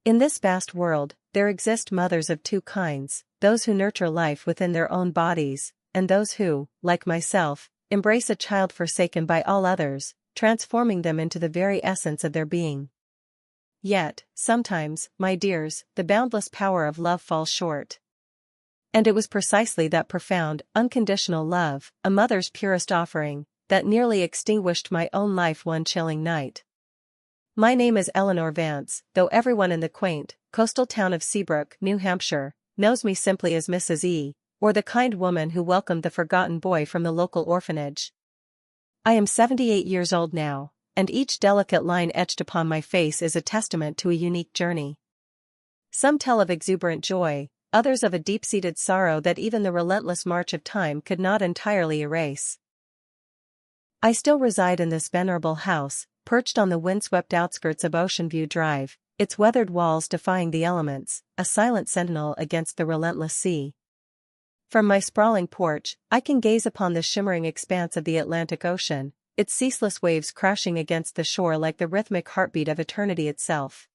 In this vast world, there exist mothers of two kinds, those who nurture life within their own bodies, and those who, like myself, embrace a child forsaken by all others, transforming them into the very essence of their being. Yet, sometimes, my dears, the boundless power of love falls short. And it was precisely that profound, unconditional love, a mother's purest offering, that nearly extinguished my own life one chilling night. My name is Eleanor Vance, though everyone in the quaint, coastal town of Seabrook, New Hampshire, knows me simply as Mrs. E., or the kind woman who welcomed the forgotten boy from the local orphanage. I am 78 years old now, and each delicate line etched upon my face is a testament to a unique journey. Some tell of exuberant joy, others of a deep-seated sorrow that even the relentless march of time could not entirely erase. I still reside in this venerable house, perched on the windswept outskirts of Ocean View Drive, its weathered walls defying the elements, a silent sentinel against the relentless sea. From my sprawling porch, I can gaze upon the shimmering expanse of the Atlantic Ocean, its ceaseless waves crashing against the shore like the rhythmic heartbeat of eternity itself.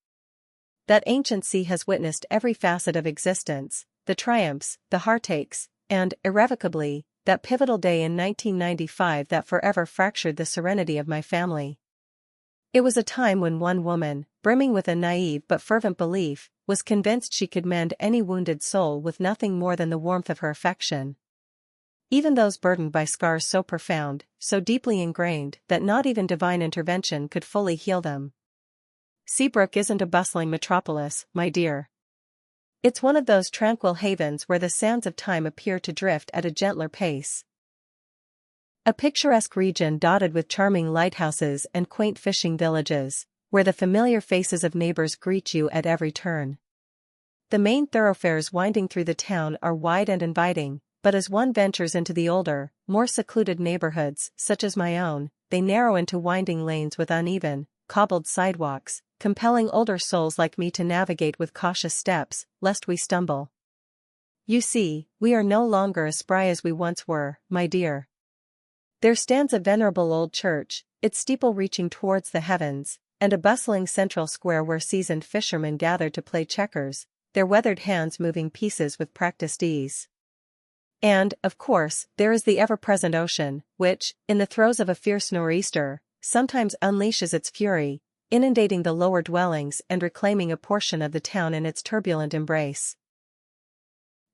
That ancient sea has witnessed every facet of existence, the triumphs, the heartaches, and, irrevocably, that pivotal day in 1995 that forever fractured the serenity of my family. It was a time when one woman, brimming with a naive but fervent belief, was convinced she could mend any wounded soul with nothing more than the warmth of her affection. Even those burdened by scars so profound, so deeply ingrained that not even divine intervention could fully heal them. Seabrook isn't a bustling metropolis, my dear. It's one of those tranquil havens where the sands of time appear to drift at a gentler pace. A picturesque region dotted with charming lighthouses and quaint fishing villages, where the familiar faces of neighbors greet you at every turn. The main thoroughfares winding through the town are wide and inviting, but as one ventures into the older, more secluded neighborhoods, such as my own, they narrow into winding lanes with uneven, cobbled sidewalks, compelling older souls like me to navigate with cautious steps, lest we stumble. You see, we are no longer as spry as we once were, my dear. There stands a venerable old church, its steeple reaching towards the heavens, and a bustling central square where seasoned fishermen gather to play checkers, their weathered hands moving pieces with practiced ease. And, of course, there is the ever-present ocean, which, in the throes of a fierce nor'easter, sometimes unleashes its fury, inundating the lower dwellings and reclaiming a portion of the town in its turbulent embrace.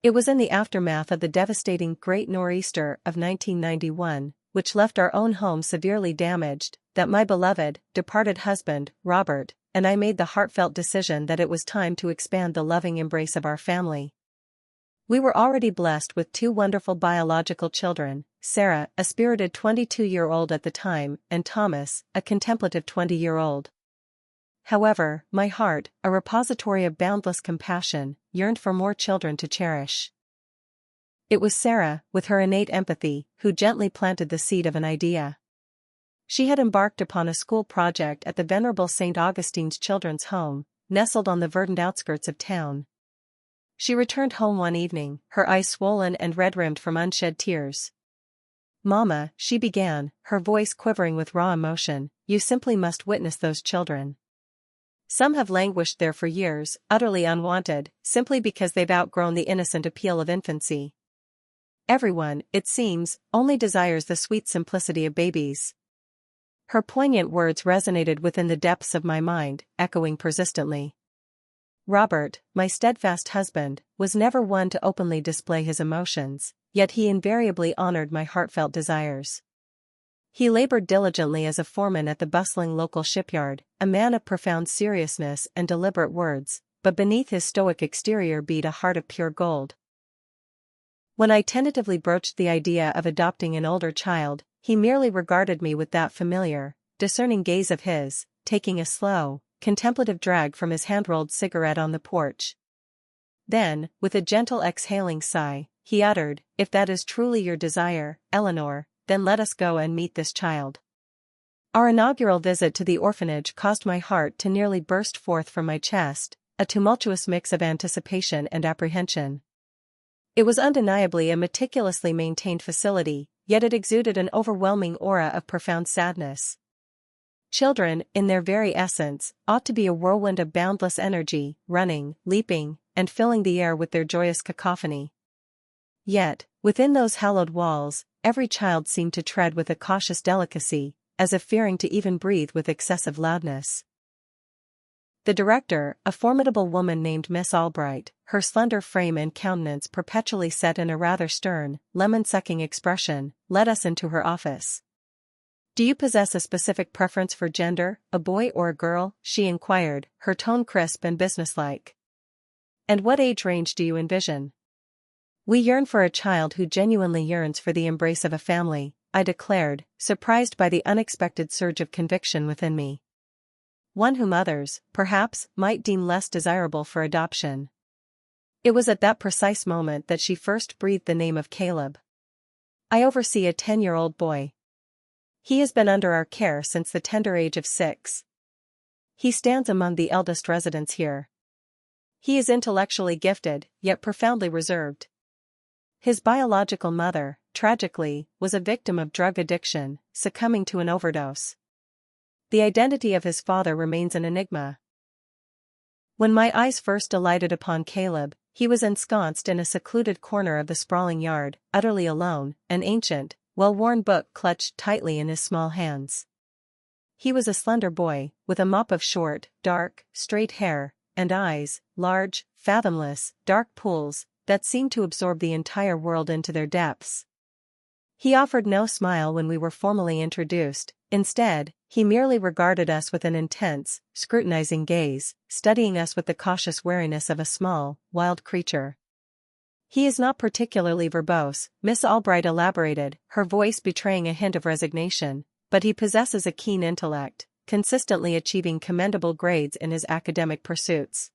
It was in the aftermath of the devastating Great Nor'easter of 1991, which left our own home severely damaged, that my beloved, departed husband, Robert, and I made the heartfelt decision that it was time to expand the loving embrace of our family. We were already blessed with two wonderful biological children, Sarah, a spirited 22-year-old at the time, and Thomas, a contemplative 20-year-old. However, my heart, a repository of boundless compassion, yearned for more children to cherish. It was Sarah, with her innate empathy, who gently planted the seed of an idea. She had embarked upon a school project at the venerable St. Augustine's Children's Home, nestled on the verdant outskirts of town. She returned home one evening, her eyes swollen and red-rimmed from unshed tears. "Mama," she began, her voice quivering with raw emotion, "you simply must witness those children. Some have languished there for years, utterly unwanted, simply because they've outgrown the innocent appeal of infancy. Everyone, it seems, only desires the sweet simplicity of babies." Her poignant words resonated within the depths of my mind, echoing persistently. Robert, my steadfast husband, was never one to openly display his emotions, yet he invariably honored my heartfelt desires. He labored diligently as a foreman at the bustling local shipyard, a man of profound seriousness and deliberate words, but beneath his stoic exterior beat a heart of pure gold. When I tentatively broached the idea of adopting an older child, he merely regarded me with that familiar, discerning gaze of his, taking a slow, contemplative drag from his hand-rolled cigarette on the porch. Then, with a gentle exhaling sigh, he uttered, "If that is truly your desire, Eleanor, then let us go and meet this child." Our inaugural visit to the orphanage caused my heart to nearly burst forth from my chest, a tumultuous mix of anticipation and apprehension. It was undeniably a meticulously maintained facility, yet it exuded an overwhelming aura of profound sadness. Children, in their very essence, ought to be a whirlwind of boundless energy, running, leaping, and filling the air with their joyous cacophony. Yet, within those hallowed walls, every child seemed to tread with a cautious delicacy, as if fearing to even breathe with excessive loudness. The director, a formidable woman named Miss Albright, her slender frame and countenance perpetually set in a rather stern, lemon-sucking expression, led us into her office. "Do you possess a specific preference for gender, a boy or a girl?" she inquired, her tone crisp and businesslike. "And what age range do you envision?" "We yearn for a child who genuinely yearns for the embrace of a family," I declared, surprised by the unexpected surge of conviction within me. "One whom others, perhaps, might deem less desirable for adoption." It was at that precise moment that she first breathed the name of Caleb. "I oversee a 10-year-old boy. He has been under our care since the tender age of 6. He stands among the eldest residents here. He is intellectually gifted, yet profoundly reserved. His biological mother, tragically, was a victim of drug addiction, succumbing to an overdose. The identity of his father remains an enigma." When my eyes first alighted upon Caleb, he was ensconced in a secluded corner of the sprawling yard, utterly alone, an ancient, well-worn book clutched tightly in his small hands. He was a slender boy, with a mop of short, dark, straight hair, and eyes, large, fathomless, dark pools, that seemed to absorb the entire world into their depths. He offered no smile when we were formally introduced. Instead, he merely regarded us with an intense, scrutinizing gaze, studying us with the cautious wariness of a small, wild creature. "He is not particularly verbose," Miss Albright elaborated, her voice betraying a hint of resignation, "but he possesses a keen intellect, consistently achieving commendable grades in his academic pursuits.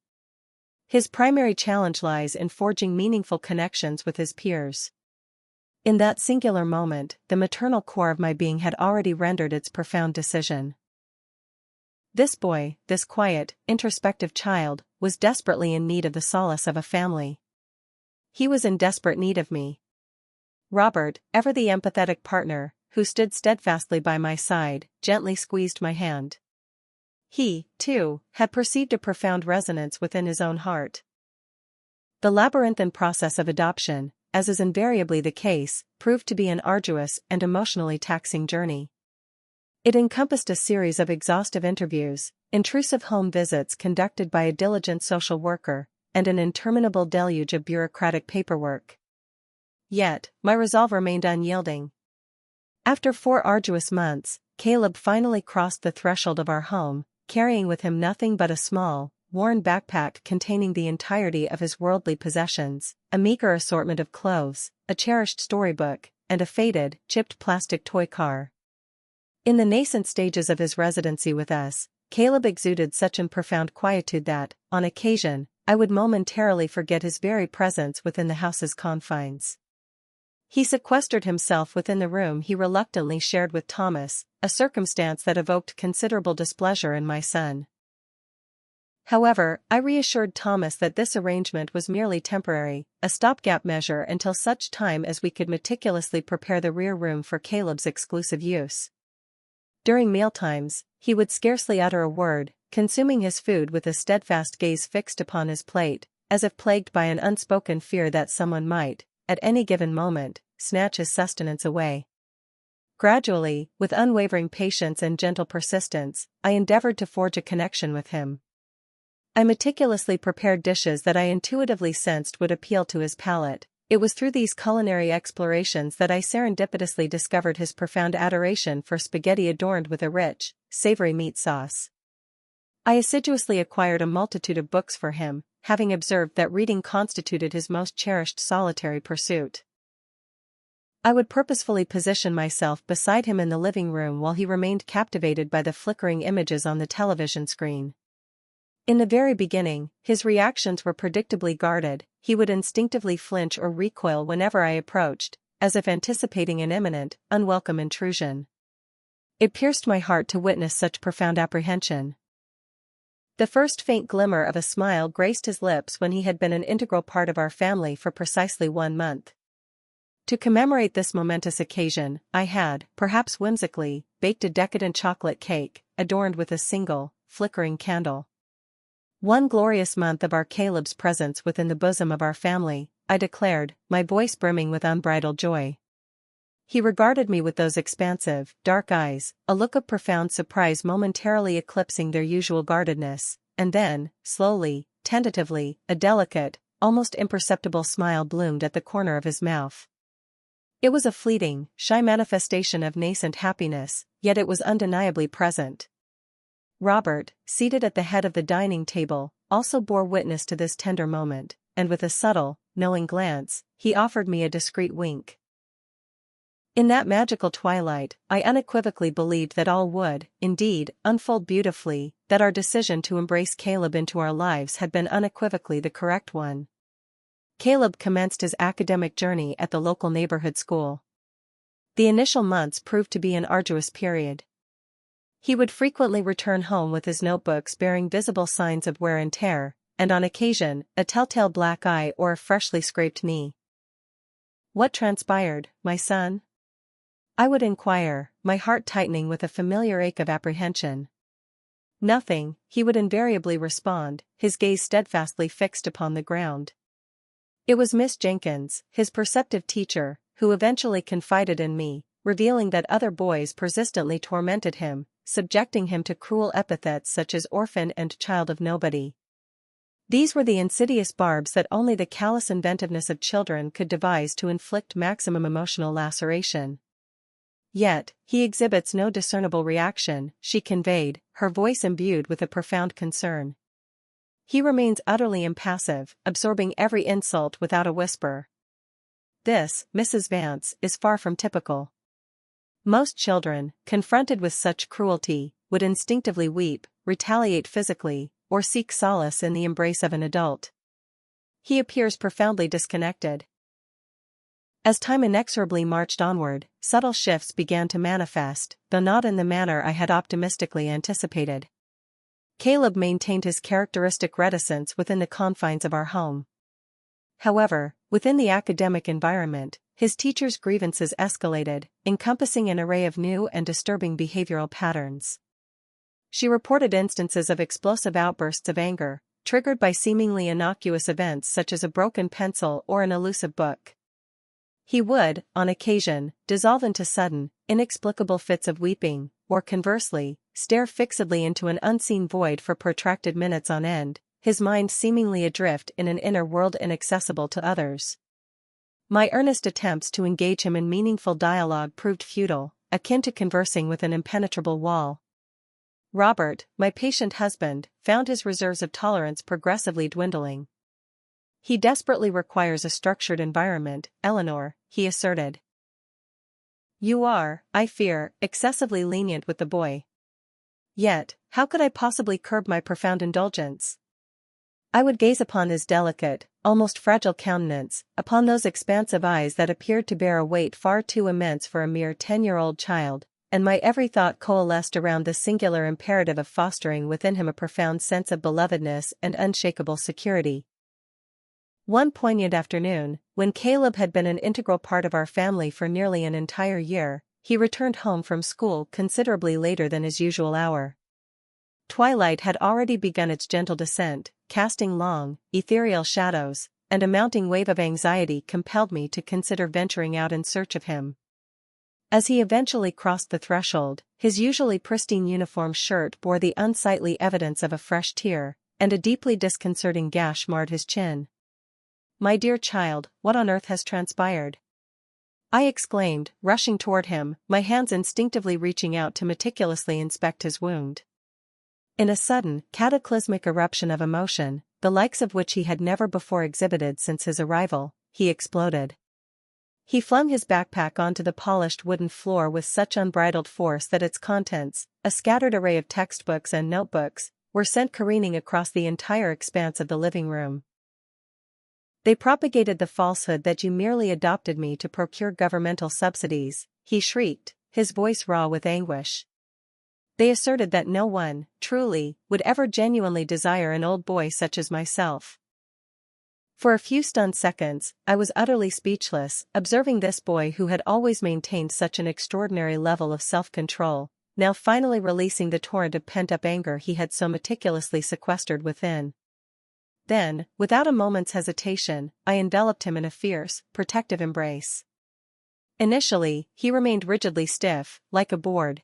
His primary challenge lies in forging meaningful connections with his peers." In that singular moment, the maternal core of my being had already rendered its profound decision. This boy, this quiet, introspective child, was desperately in need of the solace of a family. He was in desperate need of me. Robert, ever the empathetic partner, who stood steadfastly by my side, gently squeezed my hand. He, too, had perceived a profound resonance within his own heart. The labyrinthine process of adoption, as is invariably the case, proved to be an arduous and emotionally taxing journey. It encompassed a series of exhaustive interviews, intrusive home visits conducted by a diligent social worker, and an interminable deluge of bureaucratic paperwork. Yet, my resolve remained unyielding. After 4 arduous months, Caleb finally crossed the threshold of our home, carrying with him nothing but a small, worn backpack containing the entirety of his worldly possessions, a meager assortment of clothes, a cherished storybook, and a faded, chipped plastic toy car. In the nascent stages of his residency with us, Caleb exuded such an profound quietude that, on occasion, I would momentarily forget his very presence within the house's confines. He sequestered himself within the room he reluctantly shared with Thomas, a circumstance that evoked considerable displeasure in my son. However, I reassured Thomas that this arrangement was merely temporary, a stopgap measure until such time as we could meticulously prepare the rear room for Caleb's exclusive use. During mealtimes, he would scarcely utter a word, consuming his food with a steadfast gaze fixed upon his plate, as if plagued by an unspoken fear that someone might, at any given moment, snatch his sustenance away. Gradually, with unwavering patience and gentle persistence, I endeavored to forge a connection with him. I meticulously prepared dishes that I intuitively sensed would appeal to his palate. It was through these culinary explorations that I serendipitously discovered his profound adoration for spaghetti adorned with a rich, savory meat sauce. I assiduously acquired a multitude of books for him, having observed that reading constituted his most cherished solitary pursuit. I would purposefully position myself beside him in the living room while he remained captivated by the flickering images on the television screen. In the very beginning, his reactions were predictably guarded. He would instinctively flinch or recoil whenever I approached, as if anticipating an imminent, unwelcome intrusion. It pierced my heart to witness such profound apprehension. The first faint glimmer of a smile graced his lips when he had been an integral part of our family for precisely 1 month. To commemorate this momentous occasion, I had, perhaps whimsically, baked a decadent chocolate cake, adorned with a single, flickering candle. One glorious month of our Caleb's presence within the bosom of our family, I declared, my voice brimming with unbridled joy. He regarded me with those expansive, dark eyes, a look of profound surprise momentarily eclipsing their usual guardedness, and then, slowly, tentatively, a delicate, almost imperceptible smile bloomed at the corner of his mouth. It was a fleeting, shy manifestation of nascent happiness, yet it was undeniably present. Robert, seated at the head of the dining table, also bore witness to this tender moment, and with a subtle, knowing glance, he offered me a discreet wink. In that magical twilight, I unequivocally believed that all would, indeed, unfold beautifully, that our decision to embrace Caleb into our lives had been unequivocally the correct one. Caleb commenced his academic journey at the local neighborhood school. The initial months proved to be an arduous period. He would frequently return home with his notebooks bearing visible signs of wear and tear, and on occasion, a telltale black eye or a freshly scraped knee. "What transpired, my son?" I would inquire, my heart tightening with a familiar ache of apprehension. "Nothing," he would invariably respond, his gaze steadfastly fixed upon the ground. It was Miss Jenkins, his perceptive teacher, who eventually confided in me, revealing that other boys persistently tormented him, subjecting him to cruel epithets such as orphan and child of nobody. These were the insidious barbs that only the callous inventiveness of children could devise to inflict maximum emotional laceration. "Yet, he exhibits no discernible reaction," she conveyed, her voice imbued with a profound concern. "He remains utterly impassive, absorbing every insult without a whisper." This, Mrs. Vance, is far from typical. Most children, confronted with such cruelty, would instinctively weep, retaliate physically, or seek solace in the embrace of an adult. He appears profoundly disconnected. As time inexorably marched onward, subtle shifts began to manifest, though not in the manner I had optimistically anticipated. Caleb maintained his characteristic reticence within the confines of our home. However, within the academic environment, his teacher's grievances escalated, encompassing an array of new and disturbing behavioral patterns. She reported instances of explosive outbursts of anger, triggered by seemingly innocuous events such as a broken pencil or an elusive book. He would, on occasion, dissolve into sudden, inexplicable fits of weeping, or conversely, stare fixedly into an unseen void for protracted minutes on end, his mind seemingly adrift in an inner world inaccessible to others. My earnest attempts to engage him in meaningful dialogue proved futile, akin to conversing with an impenetrable wall. Robert, my patient husband, found his reserves of tolerance progressively dwindling. "He desperately requires a structured environment, Eleanor," he asserted. "You are, I fear, excessively lenient with the boy." Yet, how could I possibly curb my profound indulgence? I would gaze upon his delicate, almost fragile countenance, upon those expansive eyes that appeared to bear a weight far too immense for a mere 10-year-old child, and my every thought coalesced around the singular imperative of fostering within him a profound sense of belovedness and unshakable security. One poignant afternoon, when Caleb had been an integral part of our family for nearly an entire year, he returned home from school considerably later than his usual hour. Twilight had already begun its gentle descent, casting long, ethereal shadows, and a mounting wave of anxiety compelled me to consider venturing out in search of him. As he eventually crossed the threshold, his usually pristine uniform shirt bore the unsightly evidence of a fresh tear, and a deeply disconcerting gash marred his chin. "My dear child, what on earth has transpired?" I exclaimed, rushing toward him, my hands instinctively reaching out to meticulously inspect his wound. In a sudden, cataclysmic eruption of emotion, the likes of which he had never before exhibited since his arrival, he exploded. He flung his backpack onto the polished wooden floor with such unbridled force that its contents, a scattered array of textbooks and notebooks, were sent careening across the entire expanse of the living room. "They propagated the falsehood that you merely adopted me to procure governmental subsidies," he shrieked, his voice raw with anguish. "They asserted that no one, truly, would ever genuinely desire an old boy such as myself. For a few stunned seconds, I was utterly speechless, observing this boy who had always maintained such an extraordinary level of self-control, now finally releasing the torrent of pent-up anger he had so meticulously sequestered within. Then, without a moment's hesitation, I enveloped him in a fierce, protective embrace. Initially, he remained rigidly stiff, like a board.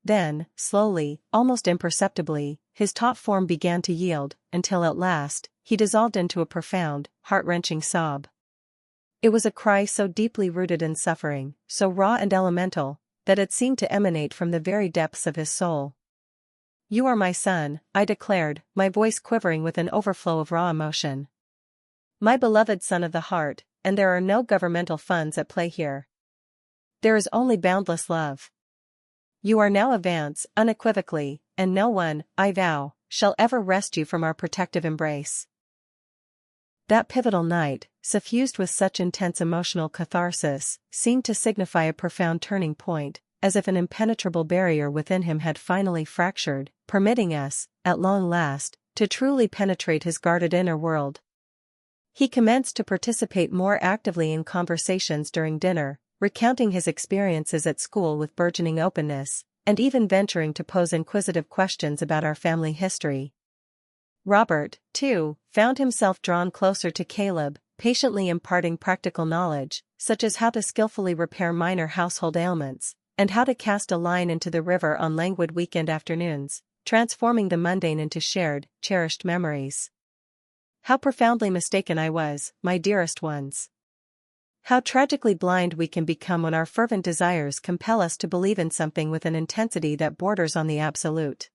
Then, slowly, almost imperceptibly, his taut form began to yield, until at last, he dissolved into a profound, heart-wrenching sob. It was a cry so deeply rooted in suffering, so raw and elemental, that it seemed to emanate from the very depths of his soul. "You are my son," I declared, my voice quivering with an overflow of raw emotion. "My beloved son of the heart, and there are no governmental funds at play here. There is only boundless love. You are now a Vance, unequivocally, and no one, I vow, shall ever wrest you from our protective embrace." That pivotal night, suffused with such intense emotional catharsis, seemed to signify a profound turning point, as if an impenetrable barrier within him had finally fractured, permitting us, at long last, to truly penetrate his guarded inner world. He commenced to participate more actively in conversations during dinner, recounting his experiences at school with burgeoning openness, and even venturing to pose inquisitive questions about our family history. Robert, too, found himself drawn closer to Caleb, patiently imparting practical knowledge, such as how to skillfully repair minor household ailments, and how to cast a line into the river on languid weekend afternoons, transforming the mundane into shared, cherished memories. How profoundly mistaken I was, my dearest ones. How tragically blind we can become when our fervent desires compel us to believe in something with an intensity that borders on the absolute.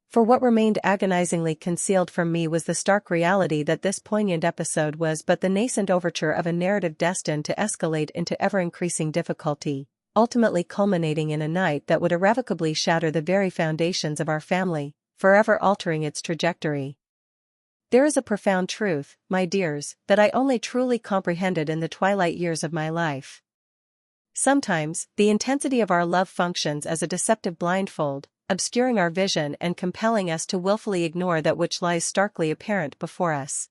For what remained agonizingly concealed from me was the stark reality that this poignant episode was but the nascent overture of a narrative destined to escalate into ever-increasing difficulty, ultimately culminating in a night that would irrevocably shatter the very foundations of our family, forever altering its trajectory. There is a profound truth, my dears, that I only truly comprehended in the twilight years of my life. Sometimes, the intensity of our love functions as a deceptive blindfold, obscuring our vision and compelling us to willfully ignore that which lies starkly apparent before us.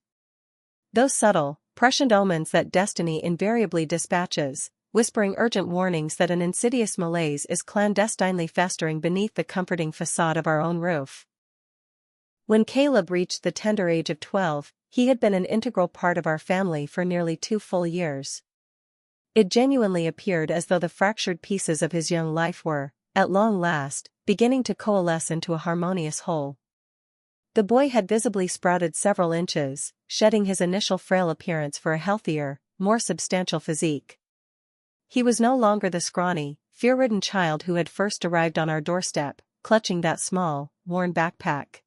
Those subtle, prescient omens that destiny invariably dispatches, whispering urgent warnings that an insidious malaise is clandestinely festering beneath the comforting facade of our own roof. When Caleb reached the tender age of 12, he had been an integral part of our family for nearly 2 full years. It genuinely appeared as though the fractured pieces of his young life were, at long last, beginning to coalesce into a harmonious whole. The boy had visibly sprouted several inches, shedding his initial frail appearance for a healthier, more substantial physique. He was no longer the scrawny, fear-ridden child who had first arrived on our doorstep, clutching that small, worn backpack.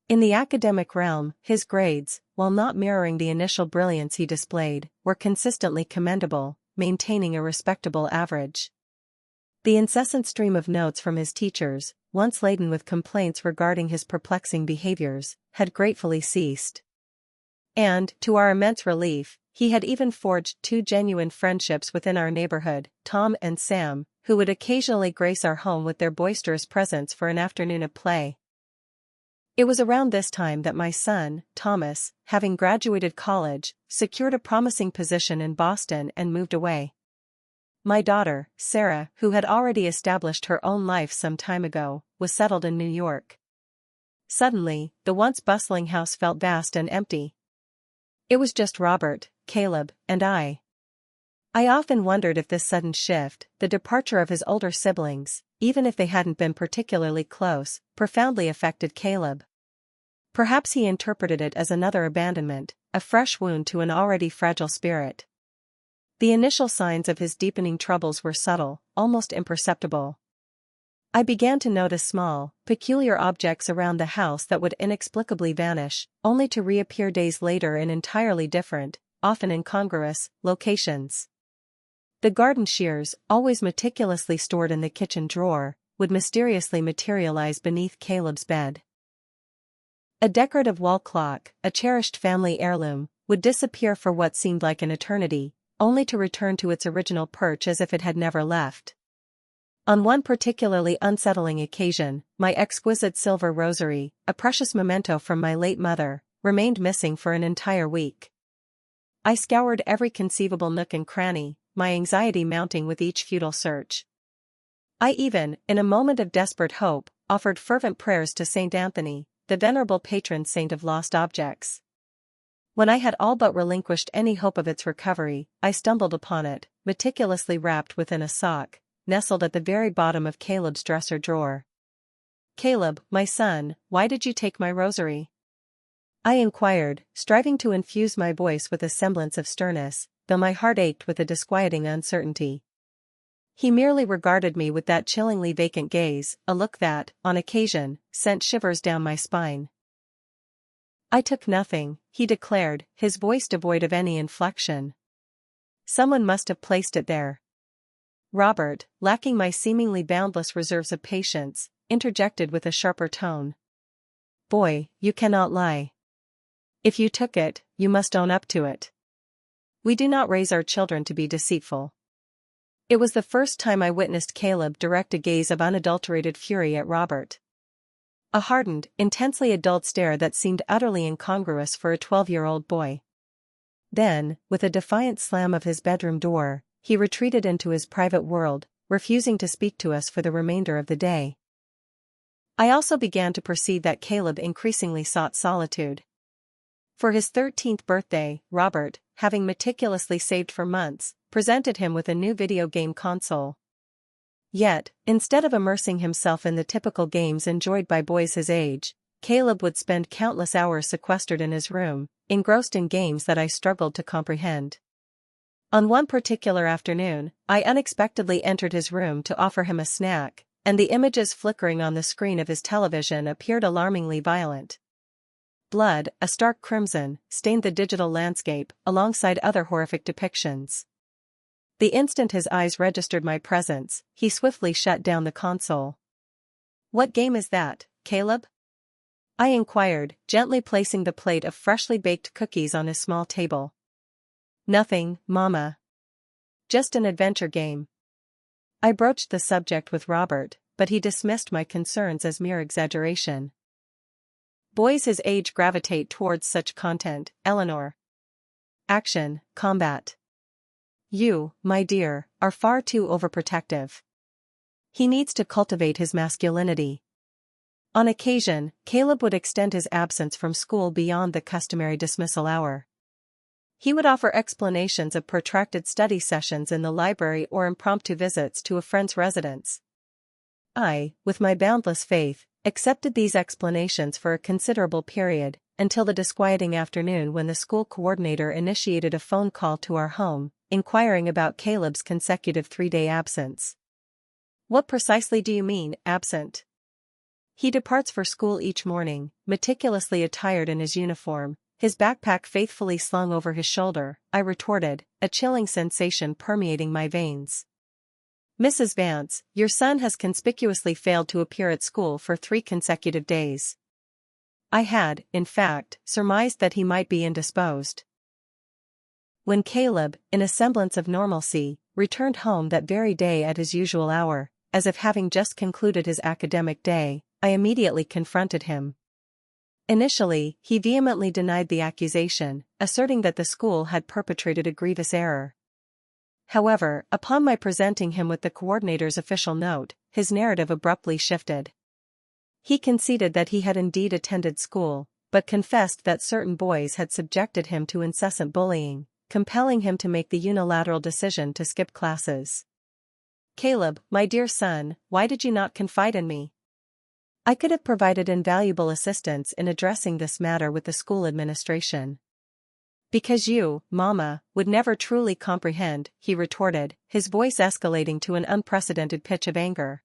In the academic realm, his grades, while not mirroring the initial brilliance he displayed, were consistently commendable, maintaining a respectable average. The incessant stream of notes from his teachers, once laden with complaints regarding his perplexing behaviors, had gratefully ceased. And, to our immense relief, he had even forged 2 genuine friendships within our neighborhood, Tom and Sam, who would occasionally grace our home with their boisterous presence for an afternoon of play. It was around this time that my son, Thomas, having graduated college, secured a promising position in Boston and moved away. My daughter, Sarah, who had already established her own life some time ago, was settled in New York. Suddenly, the once bustling house felt vast and empty. It was just Robert, Caleb, and I. I often wondered if this sudden shift, the departure of his older siblings, even if they hadn't been particularly close, profoundly affected Caleb. Perhaps he interpreted it as another abandonment, a fresh wound to an already fragile spirit. The initial signs of his deepening troubles were subtle, almost imperceptible. I began to notice small, peculiar objects around the house that would inexplicably vanish, only to reappear days later in entirely different, often incongruous, locations. The garden shears, always meticulously stored in the kitchen drawer, would mysteriously materialize beneath Caleb's bed. A decorative wall clock, a cherished family heirloom, would disappear for what seemed like an eternity, only to return to its original perch as if it had never left. On one particularly unsettling occasion, my exquisite silver rosary, a precious memento from my late mother, remained missing for an entire week. I scoured every conceivable nook and cranny, my anxiety mounting with each futile search. I even, in a moment of desperate hope, offered fervent prayers to Saint Anthony, the venerable patron saint of lost objects. When I had all but relinquished any hope of its recovery, I stumbled upon it, meticulously wrapped within a sock, nestled at the very bottom of Caleb's dresser drawer. "Caleb, my son, why did you take my rosary?" I inquired, striving to infuse my voice with a semblance of sternness, though my heart ached with a disquieting uncertainty. He merely regarded me with that chillingly vacant gaze, a look that, on occasion, sent shivers down my spine. "I took nothing," he declared, his voice devoid of any inflection. "Someone must have placed it there." Robert, lacking my seemingly boundless reserves of patience, interjected with a sharper tone. "Boy, you cannot lie. If you took it, you must own up to it. We do not raise our children to be deceitful." It was the first time I witnessed Caleb direct a gaze of unadulterated fury at Robert. A hardened, intensely adult stare that seemed utterly incongruous for a 12-year-old boy. Then, with a defiant slam of his bedroom door, he retreated into his private world, refusing to speak to us for the remainder of the day. I also began to perceive that Caleb increasingly sought solitude. For his 13th birthday, Robert, having meticulously saved for months, presented him with a new video game console. Yet, instead of immersing himself in the typical games enjoyed by boys his age, Caleb would spend countless hours sequestered in his room, engrossed in games that I struggled to comprehend. On one particular afternoon, I unexpectedly entered his room to offer him a snack, and the images flickering on the screen of his television appeared alarmingly violent. Blood, a stark crimson, stained the digital landscape, alongside other horrific depictions. The instant his eyes registered my presence, he swiftly shut down the console. "What game is that, Caleb?" I inquired, gently placing the plate of freshly baked cookies on his small table. "Nothing, Mama. Just an adventure game." I broached the subject with Robert, but he dismissed my concerns as mere exaggeration. "Boys his age gravitate towards such content, Eleanor. Action, combat. You, my dear, are far too overprotective. He needs to cultivate his masculinity." On occasion, Caleb would extend his absence from school beyond the customary dismissal hour. He would offer explanations of protracted study sessions in the library or impromptu visits to a friend's residence. I, with my boundless faith, accepted these explanations for a considerable period, until the disquieting afternoon when the school coordinator initiated a phone call to our home, inquiring about Caleb's consecutive 3-day absence. "What precisely do you mean, absent?" "He departs for school each morning, meticulously attired in his uniform, his backpack faithfully slung over his shoulder," I retorted, a chilling sensation permeating my veins. "Mrs. Vance, your son has conspicuously failed to appear at school for 3 consecutive days." I had, in fact, surmised that he might be indisposed. When Caleb, in a semblance of normalcy, returned home that very day at his usual hour, as if having just concluded his academic day, I immediately confronted him. Initially, he vehemently denied the accusation, asserting that the school had perpetrated a grievous error. However, upon my presenting him with the coordinator's official note, his narrative abruptly shifted. He conceded that he had indeed attended school, but confessed that certain boys had subjected him to incessant bullying, compelling him to make the unilateral decision to skip classes. "Caleb, my dear son, why did you not confide in me? I could have provided invaluable assistance in addressing this matter with the school administration." "Because you, Mama, would never truly comprehend," he retorted, his voice escalating to an unprecedented pitch of anger.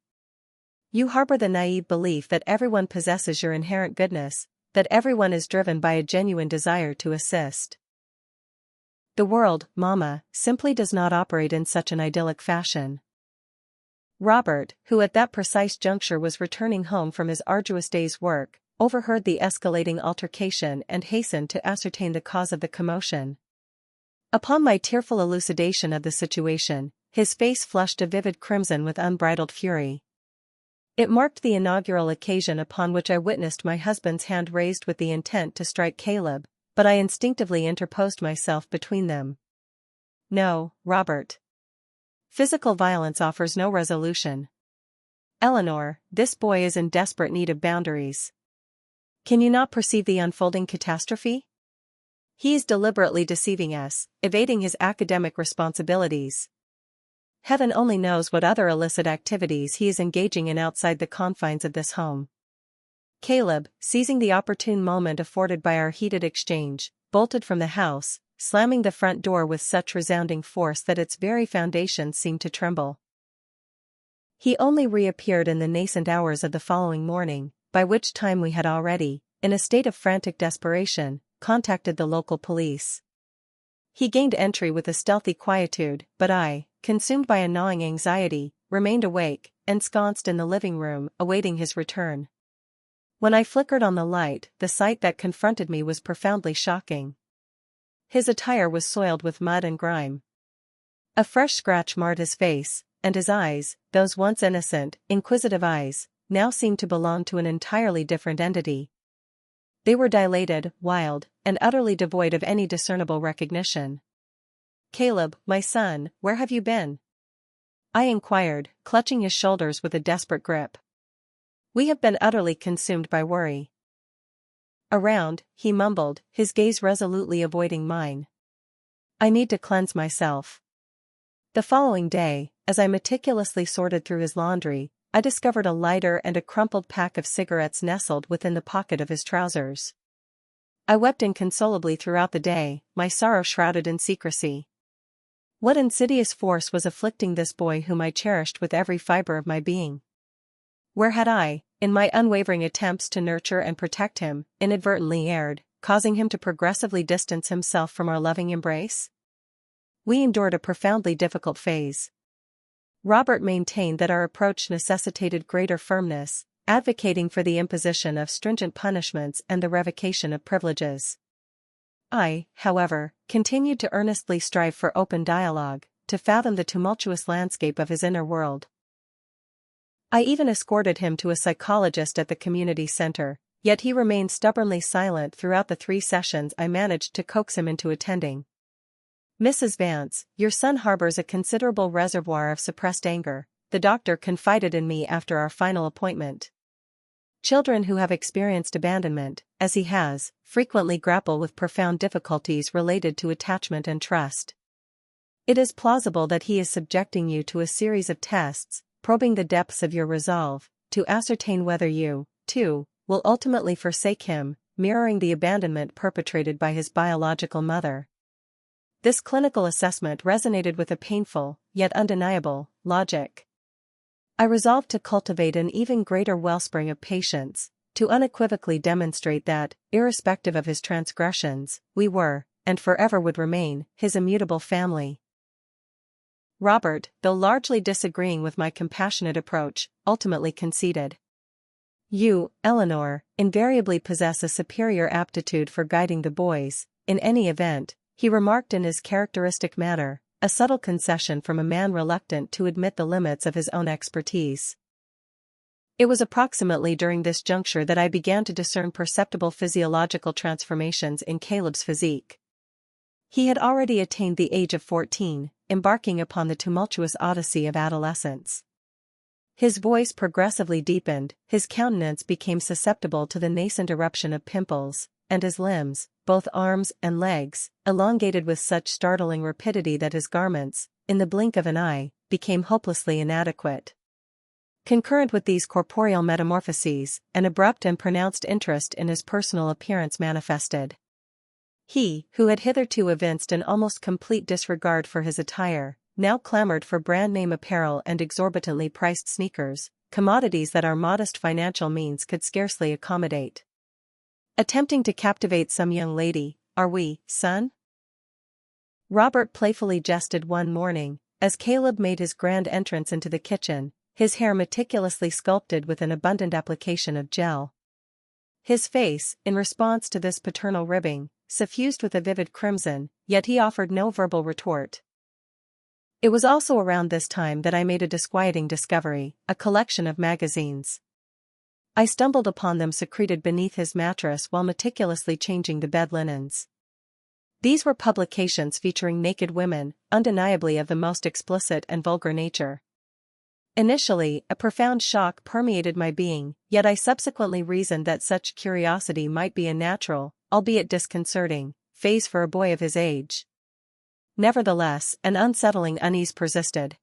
"You harbor the naive belief that everyone possesses your inherent goodness, that everyone is driven by a genuine desire to assist. The world, Mama, simply does not operate in such an idyllic fashion." Robert, who at that precise juncture was returning home from his arduous day's work, overheard the escalating altercation and hastened to ascertain the cause of the commotion. Upon my tearful elucidation of the situation, his face flushed a vivid crimson with unbridled fury. It marked the inaugural occasion upon which I witnessed my husband's hand raised with the intent to strike Caleb, but I instinctively interposed myself between them. "No, Robert. Physical violence offers no resolution. Eleanor, this boy is in desperate need of boundaries. Can you not perceive the unfolding catastrophe? He is deliberately deceiving us, evading his academic responsibilities. Heaven only knows what other illicit activities he is engaging in outside the confines of this home." Caleb, seizing the opportune moment afforded by our heated exchange, bolted from the house, slamming the front door with such resounding force that its very foundations seemed to tremble. He only reappeared in the nascent hours of the following morning, by which time we had already, in a state of frantic desperation, contacted the local police. He gained entry with a stealthy quietude, but I, consumed by a gnawing anxiety, remained awake, ensconced in the living room, awaiting his return. When I flickered on the light, the sight that confronted me was profoundly shocking. His attire was soiled with mud and grime. A fresh scratch marred his face, and his eyes, those once innocent, inquisitive eyes, now seemed to belong to an entirely different entity. They were dilated, wild, and utterly devoid of any discernible recognition. "Caleb, my son, where have you been?" I inquired, clutching his shoulders with a desperate grip. "We have been utterly consumed by worry." "Around," he mumbled, his gaze resolutely avoiding mine. "I need to cleanse myself." The following day, as I meticulously sorted through his laundry, I discovered a lighter and a crumpled pack of cigarettes nestled within the pocket of his trousers. I wept inconsolably throughout the day, my sorrow shrouded in secrecy. What insidious force was afflicting this boy whom I cherished with every fiber of my being? Where had I, in my unwavering attempts to nurture and protect him, inadvertently erred, causing him to progressively distance himself from our loving embrace? We endured a profoundly difficult phase. Robert maintained that our approach necessitated greater firmness, advocating for the imposition of stringent punishments and the revocation of privileges. I, however, continued to earnestly strive for open dialogue, to fathom the tumultuous landscape of his inner world. I even escorted him to a psychologist at the community center, yet he remained stubbornly silent throughout the 3 sessions I managed to coax him into attending. "Mrs. Vance, your son harbors a considerable reservoir of suppressed anger," the doctor confided in me after our final appointment. "Children who have experienced abandonment, as he has, frequently grapple with profound difficulties related to attachment and trust. It is plausible that he is subjecting you to a series of tests, probing the depths of your resolve, to ascertain whether you, too, will ultimately forsake him, mirroring the abandonment perpetrated by his biological mother." This clinical assessment resonated with a painful, yet undeniable, logic. I resolved to cultivate an even greater wellspring of patience, to unequivocally demonstrate that, irrespective of his transgressions, we were, and forever would remain, his immutable family. Robert, though largely disagreeing with my compassionate approach, ultimately conceded. "You, Eleanor, invariably possess a superior aptitude for guiding the boys, in any event," he remarked in his characteristic manner, a subtle concession from a man reluctant to admit the limits of his own expertise. It was approximately during this juncture that I began to discern perceptible physiological transformations in Caleb's physique. He had already attained the age of 14, embarking upon the tumultuous odyssey of adolescence. His voice progressively deepened, his countenance became susceptible to the nascent eruption of pimples, and his limbs, both arms and legs, elongated with such startling rapidity that his garments, in the blink of an eye, became hopelessly inadequate. Concurrent with these corporeal metamorphoses, an abrupt and pronounced interest in his personal appearance manifested. He, who had hitherto evinced an almost complete disregard for his attire, now clamored for brand-name apparel and exorbitantly priced sneakers, commodities that our modest financial means could scarcely accommodate. "Attempting to captivate some young lady, are we, son?" Robert playfully jested one morning, as Caleb made his grand entrance into the kitchen, his hair meticulously sculpted with an abundant application of gel. His face, in response to this paternal ribbing, suffused with a vivid crimson, yet he offered no verbal retort. It was also around this time that I made a disquieting discovery, a collection of magazines. I stumbled upon them secreted beneath his mattress while meticulously changing the bed linens. These were publications featuring naked women, undeniably of the most explicit and vulgar nature. Initially, a profound shock permeated my being, yet I subsequently reasoned that such curiosity might be a natural, albeit disconcerting, phase for a boy of his age. Nevertheless, an unsettling unease persisted.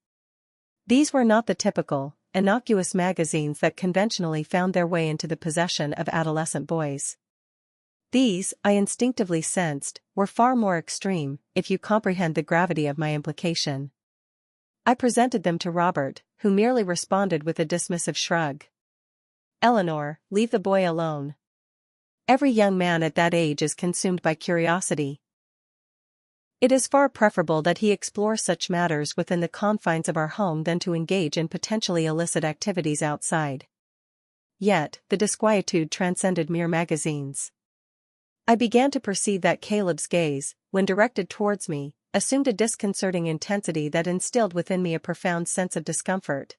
These were not the typical, innocuous magazines that conventionally found their way into the possession of adolescent boys. These, I instinctively sensed, were far more extreme, if you comprehend the gravity of my implication. I presented them to Robert, who merely responded with a dismissive shrug. "Eleanor, leave the boy alone. Every young man at that age is consumed by curiosity. It is far preferable that he explore such matters within the confines of our home than to engage in potentially illicit activities outside." Yet, the disquietude transcended mere magazines. I began to perceive that Caleb's gaze, when directed towards me, assumed a disconcerting intensity that instilled within me a profound sense of discomfort.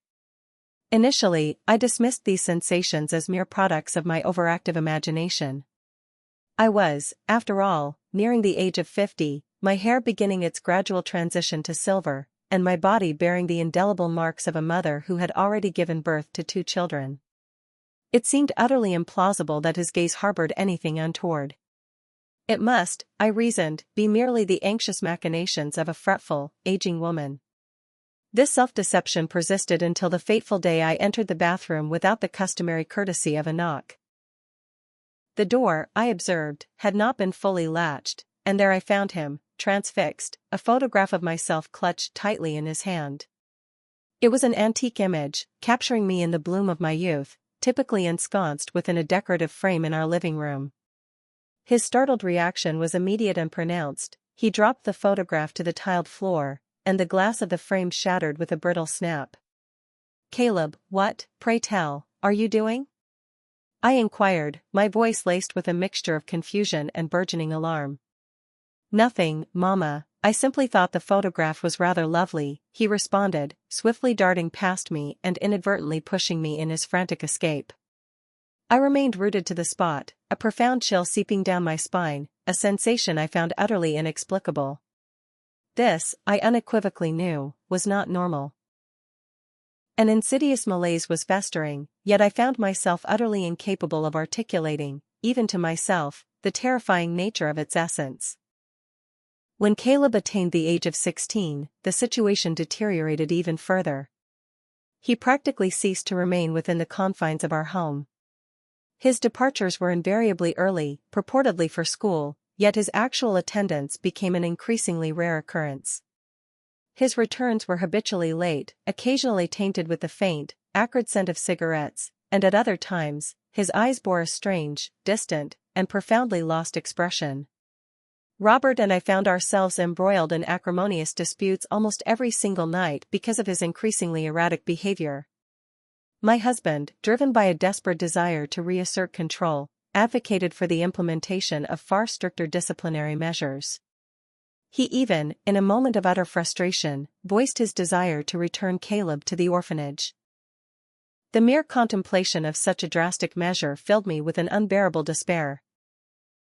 Initially, I dismissed these sensations as mere products of my overactive imagination. I was, after all, nearing the age of 50, my hair beginning its gradual transition to silver, and my body bearing the indelible marks of a mother who had already given birth to 2 children. It seemed utterly implausible that his gaze harbored anything untoward. It must, I reasoned, be merely the anxious machinations of a fretful, aging woman. This self-deception persisted until the fateful day I entered the bathroom without the customary courtesy of a knock. The door, I observed, had not been fully latched, and there I found him, transfixed, a photograph of myself clutched tightly in his hand. It was an antique image, capturing me in the bloom of my youth, typically ensconced within a decorative frame in our living room. His startled reaction was immediate and pronounced. He dropped the photograph to the tiled floor, and the glass of the frame shattered with a brittle snap. "Caleb, what, pray tell, are you doing?" I inquired, my voice laced with a mixture of confusion and burgeoning alarm. "Nothing, Mama, I simply thought the photograph was rather lovely," he responded, swiftly darting past me and inadvertently pushing me in his frantic escape. I remained rooted to the spot, a profound chill seeping down my spine, a sensation I found utterly inexplicable. This, I unequivocally knew, was not normal. An insidious malaise was festering, yet I found myself utterly incapable of articulating, even to myself, the terrifying nature of its essence. When Caleb attained the age of 16, the situation deteriorated even further. He practically ceased to remain within the confines of our home. His departures were invariably early, purportedly for school, yet his actual attendance became an increasingly rare occurrence. His returns were habitually late, occasionally tainted with the faint, acrid scent of cigarettes, and at other times, his eyes bore a strange, distant, and profoundly lost expression. Robert and I found ourselves embroiled in acrimonious disputes almost every single night because of his increasingly erratic behavior. My husband, driven by a desperate desire to reassert control, advocated for the implementation of far stricter disciplinary measures. He even, in a moment of utter frustration, voiced his desire to return Caleb to the orphanage. The mere contemplation of such a drastic measure filled me with an unbearable despair.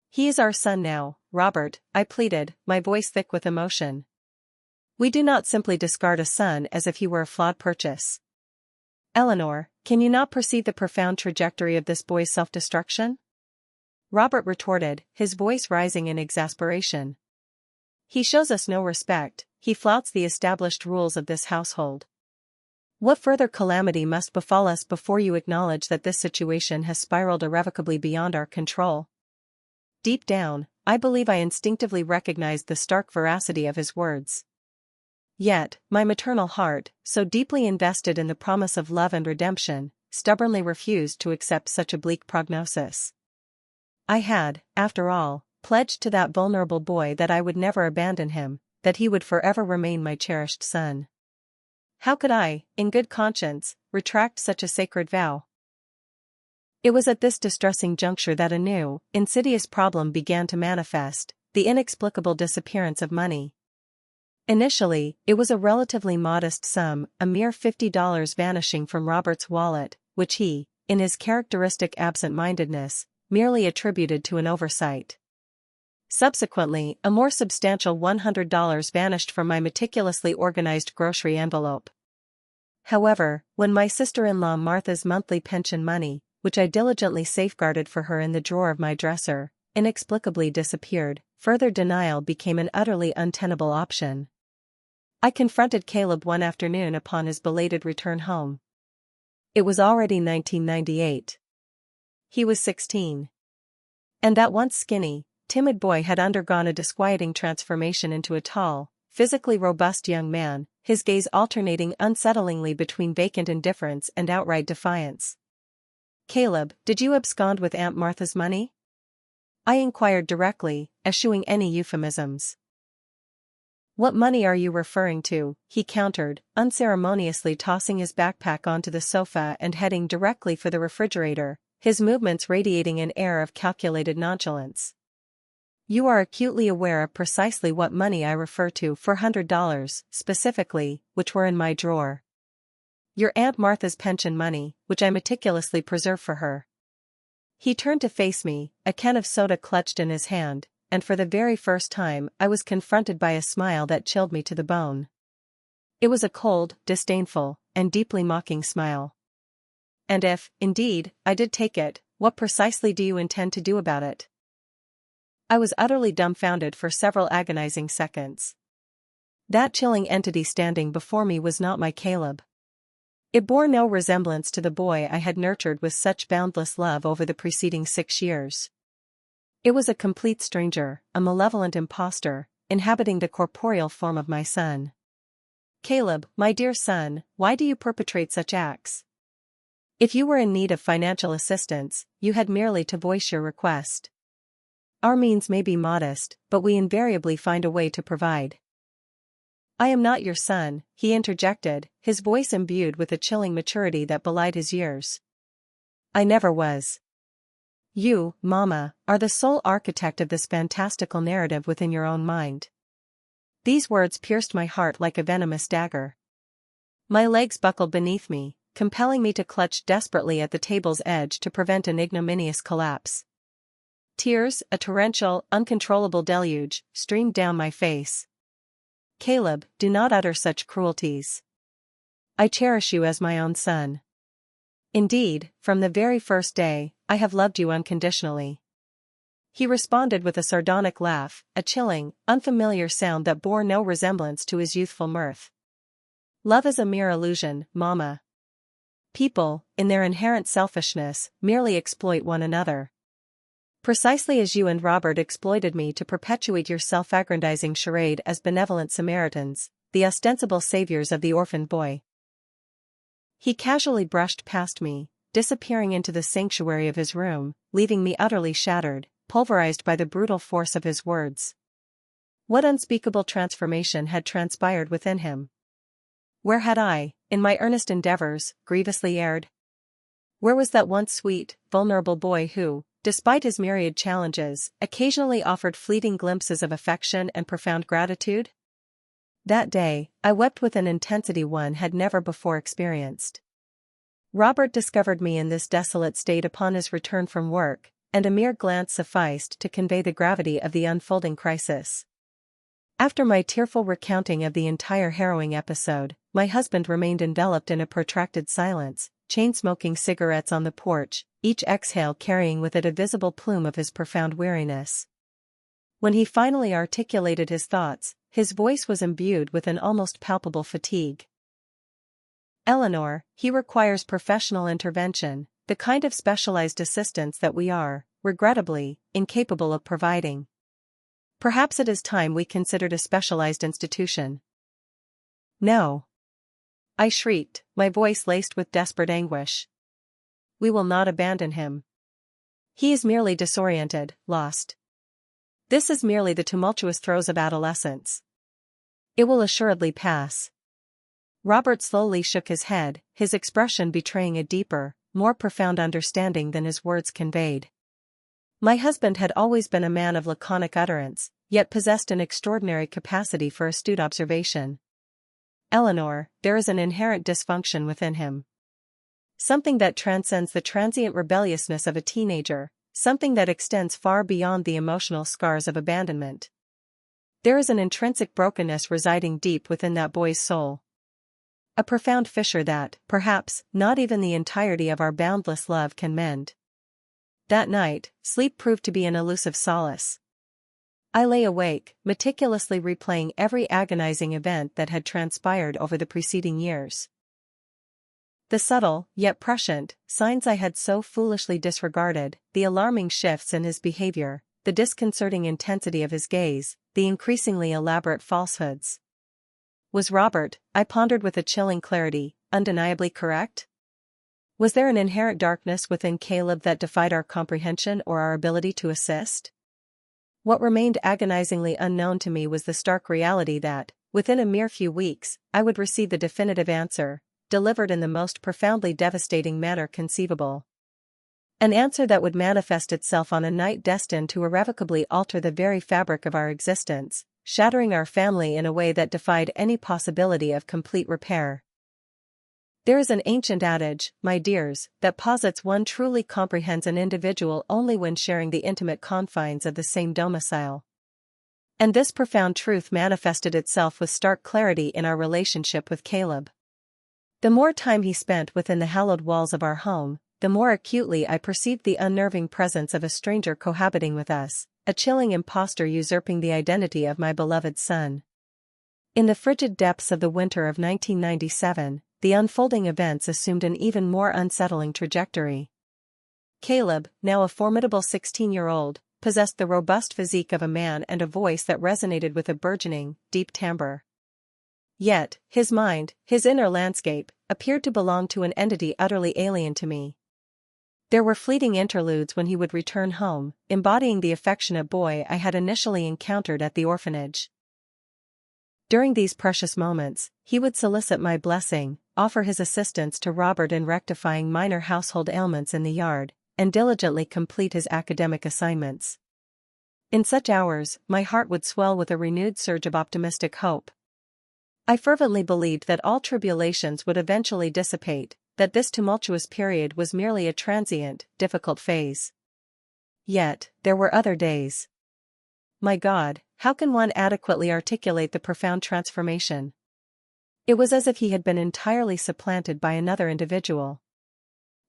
"He is our son now, Robert," I pleaded, my voice thick with emotion. "We do not simply discard a son as if he were a flawed purchase. Eleanor, can you not perceive the profound trajectory of this boy's self-destruction?" Robert retorted, his voice rising in exasperation. "He shows us no respect, he flouts the established rules of this household. What further calamity must befall us before you acknowledge that this situation has spiraled irrevocably beyond our control?" Deep down, I believe I instinctively recognized the stark veracity of his words. Yet, my maternal heart, so deeply invested in the promise of love and redemption, stubbornly refused to accept such a bleak prognosis. I had, after all, pledged to that vulnerable boy that I would never abandon him, that he would forever remain my cherished son. How could I, in good conscience, retract such a sacred vow? It was at this distressing juncture that a new, insidious problem began to manifest, the inexplicable disappearance of money. Initially, it was a relatively modest sum, a mere $50 vanishing from Robert's wallet, which he, in his characteristic absent-mindedness, merely attributed to an oversight. Subsequently, a more substantial $100 vanished from my meticulously organized grocery envelope. However, when my sister-in-law Martha's monthly pension money, which I diligently safeguarded for her in the drawer of my dresser, inexplicably disappeared, further denial became an utterly untenable option. I confronted Caleb one afternoon upon his belated return home. It was already 1998. He was 16. And that once skinny, timid boy had undergone a disquieting transformation into a tall, physically robust young man, his gaze alternating unsettlingly between vacant indifference and outright defiance. "Caleb, did you abscond with Aunt Martha's money?" I inquired directly, eschewing any euphemisms. "What money are you referring to?" he countered, unceremoniously tossing his backpack onto the sofa and heading directly for the refrigerator, his movements radiating an air of calculated nonchalance. "You are acutely aware of precisely what money I refer to, $400, specifically, which were in my drawer. Your Aunt Martha's pension money, which I meticulously preserve for her." He turned to face me, a can of soda clutched in his hand, and for the very first time I was confronted by a smile that chilled me to the bone. It was a cold, disdainful, and deeply mocking smile. "And if, indeed, I did take it, what precisely do you intend to do about it?" I was utterly dumbfounded for several agonizing seconds. That chilling entity standing before me was not my Caleb. It bore no resemblance to the boy I had nurtured with such boundless love over the preceding 6 years. It was a complete stranger, a malevolent impostor, inhabiting the corporeal form of my son. "Caleb, my dear son, why do you perpetrate such acts? If you were in need of financial assistance, you had merely to voice your request. Our means may be modest, but we invariably find a way to provide." "I am not your son," he interjected, his voice imbued with a chilling maturity that belied his years. "I never was. You, Mama, are the sole architect of this fantastical narrative within your own mind." These words pierced my heart like a venomous dagger. My legs buckled beneath me, compelling me to clutch desperately at the table's edge to prevent an ignominious collapse. Tears, a torrential, uncontrollable deluge, streamed down my face. "Caleb, do not utter such cruelties. I cherish you as my own son. Indeed, from the very first day, I have loved you unconditionally." He responded with a sardonic laugh, a chilling, unfamiliar sound that bore no resemblance to his youthful mirth. "Love is a mere illusion, Mama. People, in their inherent selfishness, merely exploit one another. Precisely as you and Robert exploited me to perpetuate your self-aggrandizing charade as benevolent Samaritans, the ostensible saviors of the orphaned boy." He casually brushed past me, disappearing into the sanctuary of his room, leaving me utterly shattered, pulverized by the brutal force of his words. What unspeakable transformation had transpired within him? Where had I, in my earnest endeavors, grievously erred? Where was that once sweet, vulnerable boy who, despite his myriad challenges, occasionally offered fleeting glimpses of affection and profound gratitude? That day, I wept with an intensity one had never before experienced. Robert discovered me in this desolate state upon his return from work, and a mere glance sufficed to convey the gravity of the unfolding crisis. After my tearful recounting of the entire harrowing episode, my husband remained enveloped in a protracted silence, chain-smoking cigarettes on the porch, each exhale carrying with it a visible plume of his profound weariness. When he finally articulated his thoughts, his voice was imbued with an almost palpable fatigue. "Eleanor, he requires professional intervention, the kind of specialized assistance that we are, regrettably, incapable of providing. Perhaps it is time we considered a specialized institution." "No!" I shrieked, my voice laced with desperate anguish. "We will not abandon him. He is merely disoriented, lost. This is merely the tumultuous throes of adolescence. It will assuredly pass." Robert slowly shook his head, his expression betraying a deeper, more profound understanding than his words conveyed. My husband had always been a man of laconic utterance, yet possessed an extraordinary capacity for astute observation. Eleanor, there is an inherent dysfunction within him. Something that transcends the transient rebelliousness of a teenager, something that extends far beyond the emotional scars of abandonment. There is an intrinsic brokenness residing deep within that boy's soul. A profound fissure that, perhaps, not even the entirety of our boundless love can mend. That night, sleep proved to be an elusive solace. I lay awake, meticulously replaying every agonizing event that had transpired over the preceding years. The subtle, yet prescient, signs I had so foolishly disregarded, the alarming shifts in his behavior, the disconcerting intensity of his gaze, the increasingly elaborate falsehoods. Was Robert, I pondered with a chilling clarity, undeniably correct? Was there an inherent darkness within Caleb that defied our comprehension or our ability to assist? What remained agonizingly unknown to me was the stark reality that, within a mere few weeks, I would receive the definitive answer, delivered in the most profoundly devastating manner conceivable. An answer that would manifest itself on a night destined to irrevocably alter the very fabric of our existence, shattering our family in a way that defied any possibility of complete repair. There is an ancient adage, my dears, that posits one truly comprehends an individual only when sharing the intimate confines of the same domicile. And this profound truth manifested itself with stark clarity in our relationship with Caleb. The more time he spent within the hallowed walls of our home, the more acutely I perceived the unnerving presence of a stranger cohabiting with us, a chilling impostor usurping the identity of my beloved son. In the frigid depths of the winter of 1997, the unfolding events assumed an even more unsettling trajectory. Caleb, now a formidable 16-year-old, possessed the robust physique of a man and a voice that resonated with a burgeoning, deep timbre. Yet, his mind, his inner landscape, appeared to belong to an entity utterly alien to me. There were fleeting interludes when he would return home, embodying the affectionate boy I had initially encountered at the orphanage. During these precious moments, he would solicit my blessing, offer his assistance to Robert in rectifying minor household ailments in the yard, and diligently complete his academic assignments. In such hours, my heart would swell with a renewed surge of optimistic hope. I fervently believed that all tribulations would eventually dissipate, that this tumultuous period was merely a transient, difficult phase. Yet, there were other days. My God, how can one adequately articulate the profound transformation? It was as if he had been entirely supplanted by another individual.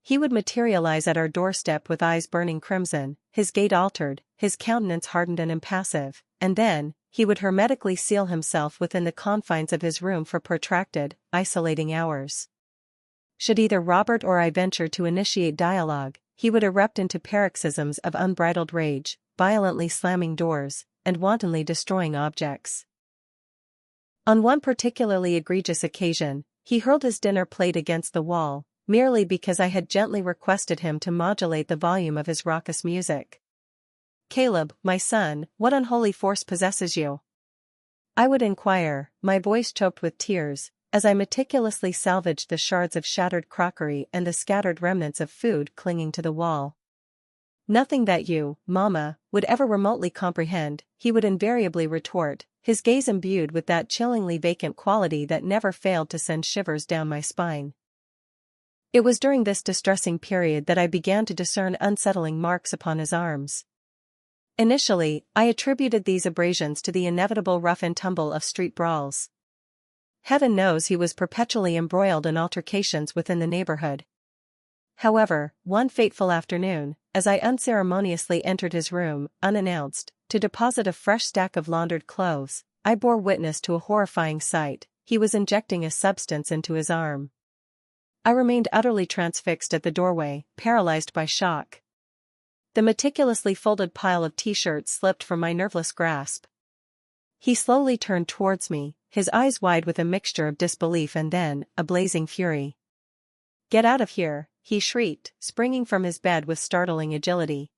He would materialize at our doorstep with eyes burning crimson, his gait altered, his countenance hardened and impassive, and then, he would hermetically seal himself within the confines of his room for protracted, isolating hours. Should either Robert or I venture to initiate dialogue, he would erupt into paroxysms of unbridled rage, violently slamming doors, and wantonly destroying objects. On one particularly egregious occasion, he hurled his dinner plate against the wall, merely because I had gently requested him to modulate the volume of his raucous music. "Caleb, my son, what unholy force possesses you?" I would inquire, my voice choked with tears, as I meticulously salvaged the shards of shattered crockery and the scattered remnants of food clinging to the wall. "Nothing that you, Mama, would ever remotely comprehend," he would invariably retort, his gaze imbued with that chillingly vacant quality that never failed to send shivers down my spine. It was during this distressing period that I began to discern unsettling marks upon his arms. Initially, I attributed these abrasions to the inevitable rough and tumble of street brawls. Heaven knows he was perpetually embroiled in altercations within the neighborhood. However, one fateful afternoon, as I unceremoniously entered his room, unannounced, to deposit a fresh stack of laundered clothes, I bore witness to a horrifying sight. He was injecting a substance into his arm. I remained utterly transfixed at the doorway, paralyzed by shock. The meticulously folded pile of t-shirts slipped from my nerveless grasp. He slowly turned towards me, his eyes wide with a mixture of disbelief and then, a blazing fury. "Get out of here," he shrieked, springing from his bed with startling agility.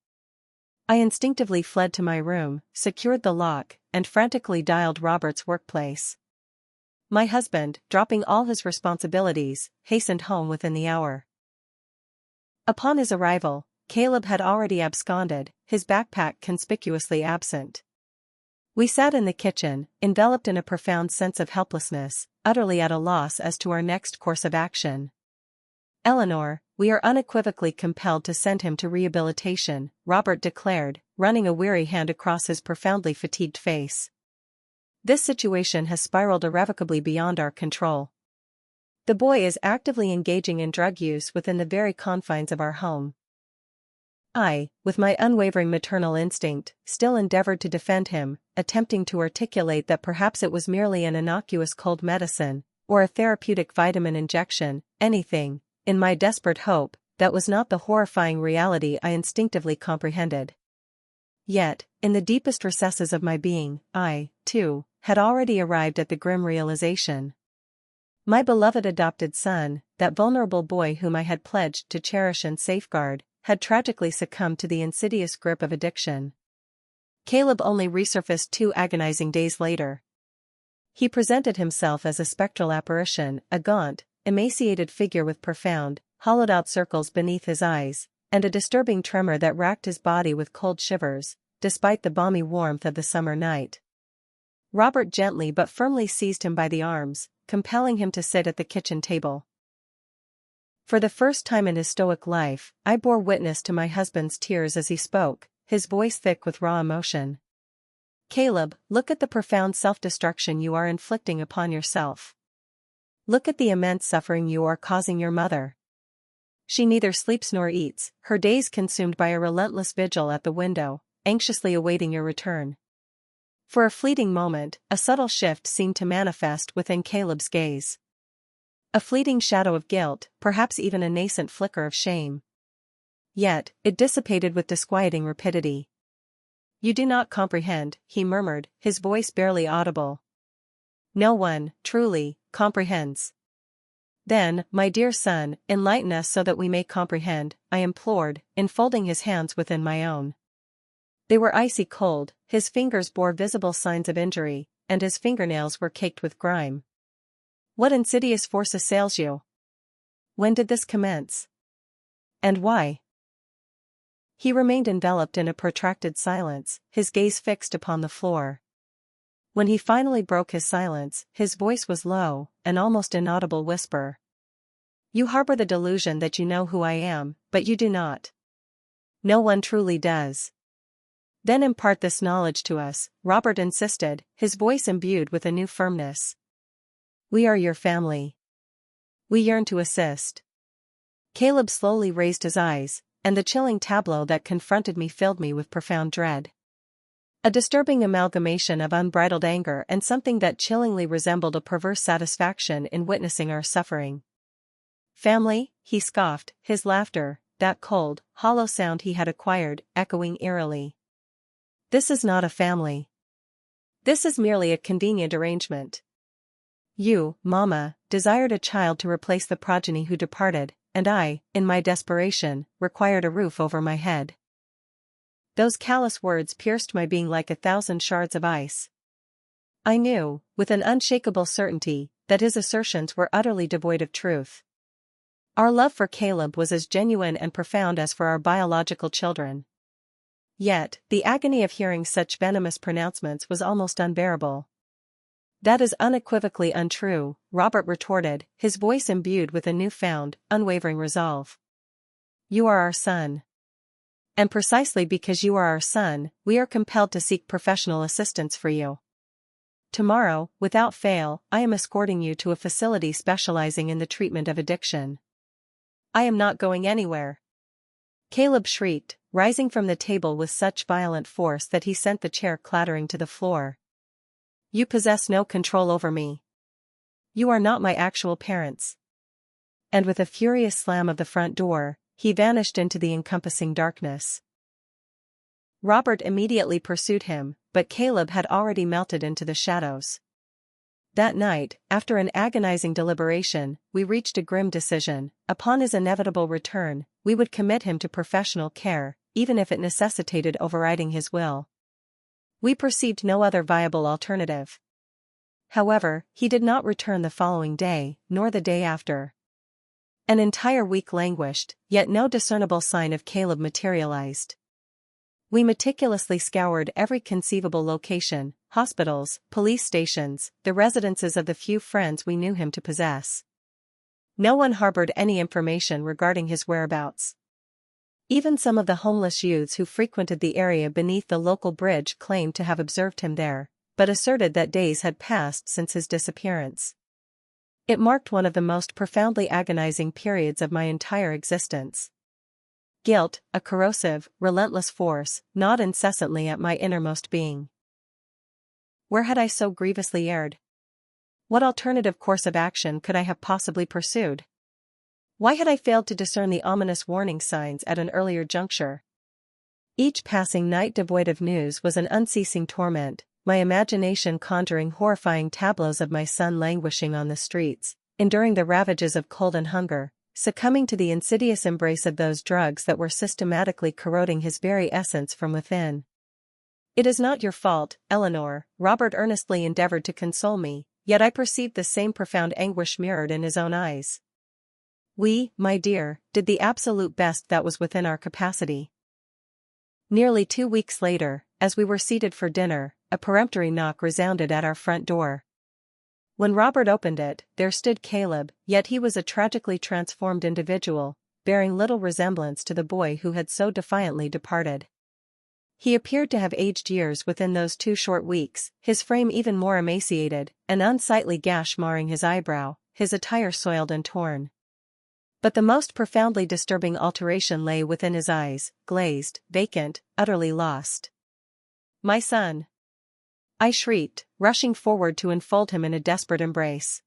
I instinctively fled to my room, secured the lock, and frantically dialed Robert's workplace. My husband, dropping all his responsibilities, hastened home within the hour. Upon his arrival, Caleb had already absconded, his backpack conspicuously absent. We sat in the kitchen, enveloped in a profound sense of helplessness, utterly at a loss as to our next course of action. "Eleanor, we are unequivocally compelled to send him to rehabilitation," Robert declared, running a weary hand across his profoundly fatigued face. "This situation has spiraled irrevocably beyond our control. The boy is actively engaging in drug use within the very confines of our home." I, with my unwavering maternal instinct, still endeavored to defend him, attempting to articulate that perhaps it was merely an innocuous cold medicine, or a therapeutic vitamin injection, anything, in my desperate hope, that was not the horrifying reality I instinctively comprehended. Yet, in the deepest recesses of my being, I, too, had already arrived at the grim realization. My beloved adopted son, that vulnerable boy whom I had pledged to cherish and safeguard, had tragically succumbed to the insidious grip of addiction. Caleb only resurfaced 2 agonizing days later. He presented himself as a spectral apparition, a gaunt, emaciated figure with profound, hollowed-out circles beneath his eyes, and a disturbing tremor that racked his body with cold shivers, despite the balmy warmth of the summer night. Robert gently but firmly seized him by the arms, compelling him to sit at the kitchen table. For the first time in his stoic life, I bore witness to my husband's tears as he spoke, his voice thick with raw emotion. "Caleb, look at the profound self-destruction you are inflicting upon yourself. Look at the immense suffering you are causing your mother. She neither sleeps nor eats, her days consumed by a relentless vigil at the window, anxiously awaiting your return." For a fleeting moment, a subtle shift seemed to manifest within Caleb's gaze. A fleeting shadow of guilt, perhaps even a nascent flicker of shame. Yet, it dissipated with disquieting rapidity. "You do not comprehend," he murmured, his voice barely audible. "No one, truly, comprehends." "Then, my dear son, enlighten us so that we may comprehend," I implored, enfolding his hands within my own. They were icy cold, his fingers bore visible signs of injury, and his fingernails were caked with grime. "What insidious force assails you? When did this commence? And why?" He remained enveloped in a protracted silence, his gaze fixed upon the floor. When he finally broke his silence, his voice was low, an almost inaudible whisper. "You harbor the delusion that you know who I am, but you do not. No one truly does." "Then impart this knowledge to us," Robert insisted, his voice imbued with a new firmness. "We are your family. We yearn to assist." Caleb slowly raised his eyes, and the chilling tableau that confronted me filled me with profound dread. A disturbing amalgamation of unbridled anger and something that chillingly resembled a perverse satisfaction in witnessing our suffering. "Family?" he scoffed, his laughter, that cold, hollow sound he had acquired, echoing eerily. "This is not a family. This is merely a convenient arrangement. You, Mama, desired a child to replace the progeny who departed, and I, in my desperation, required a roof over my head." Those callous words pierced my being like 1,000 shards of ice. I knew, with an unshakable certainty, that his assertions were utterly devoid of truth. Our love for Caleb was as genuine and profound as for our biological children. Yet, the agony of hearing such venomous pronouncements was almost unbearable. "That is unequivocally untrue," Robert retorted, his voice imbued with a newfound, unwavering resolve. "You are our son. And precisely because you are our son, we are compelled to seek professional assistance for you. Tomorrow, without fail, I am escorting you to a facility specializing in the treatment of addiction." "I am not going anywhere," Caleb shrieked, rising from the table with such violent force that he sent the chair clattering to the floor. "You possess no control over me. You are not my actual parents." And with a furious slam of the front door, he vanished into the encompassing darkness. Robert immediately pursued him, but Caleb had already melted into the shadows. That night, after an agonizing deliberation, we reached a grim decision. Upon his inevitable return, we would commit him to professional care, even if it necessitated overriding his will. We perceived no other viable alternative. However, he did not return the following day, nor the day after. An entire week languished, yet no discernible sign of Caleb materialized. We meticulously scoured every conceivable location, hospitals, police stations, the residences of the few friends we knew him to possess. No one harbored any information regarding his whereabouts. Even some of the homeless youths who frequented the area beneath the local bridge claimed to have observed him there, but asserted that days had passed since his disappearance. It marked one of the most profoundly agonizing periods of my entire existence. Guilt, a corrosive, relentless force, gnawed incessantly at my innermost being. Where had I so grievously erred? What alternative course of action could I have possibly pursued? Why had I failed to discern the ominous warning signs at an earlier juncture? Each passing night devoid of news was an unceasing torment, my imagination conjuring horrifying tableaus of my son languishing on the streets, enduring the ravages of cold and hunger, succumbing to the insidious embrace of those drugs that were systematically corroding his very essence from within. "It is not your fault, Eleanor," Robert earnestly endeavored to console me, yet I perceived the same profound anguish mirrored in his own eyes. "We, my dear, did the absolute best that was within our capacity." Nearly 2 weeks later, as we were seated for dinner, a peremptory knock resounded at our front door. When Robert opened it, there stood Caleb, yet he was a tragically transformed individual, bearing little resemblance to the boy who had so defiantly departed. He appeared to have aged years within those 2 short weeks, his frame even more emaciated, an unsightly gash marring his eyebrow, his attire soiled and torn. But the most profoundly disturbing alteration lay within his eyes, glazed, vacant, utterly lost. "My son!" I shrieked, rushing forward to enfold him in a desperate embrace.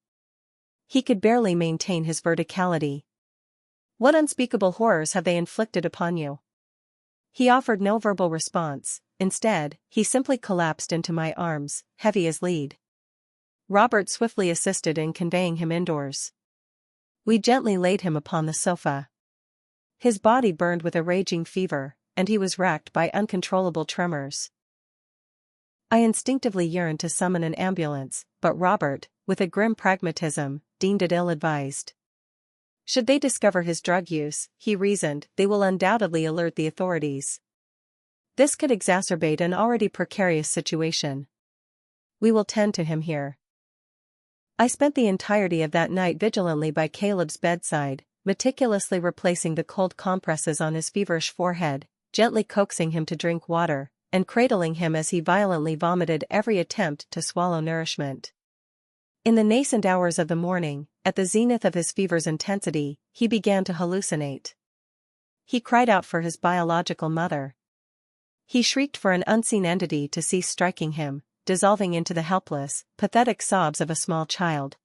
He could barely maintain his verticality. "What unspeakable horrors have they inflicted upon you?" He offered no verbal response. Instead, he simply collapsed into my arms, heavy as lead. Robert swiftly assisted in conveying him indoors. We gently laid him upon the sofa. His body burned with a raging fever, and he was racked by uncontrollable tremors. I instinctively yearned to summon an ambulance, but Robert, with a grim pragmatism, deemed it ill-advised. Should they discover his drug use, he reasoned, they will undoubtedly alert the authorities. This could exacerbate an already precarious situation. We will tend to him here. I spent the entirety of that night vigilantly by Caleb's bedside, meticulously replacing the cold compresses on his feverish forehead, gently coaxing him to drink water, and cradling him as he violently vomited every attempt to swallow nourishment. In the nascent hours of the morning, at the zenith of his fever's intensity, he began to hallucinate. He cried out for his biological mother. He shrieked for an unseen entity to cease striking him, dissolving into the helpless, pathetic sobs of a small child.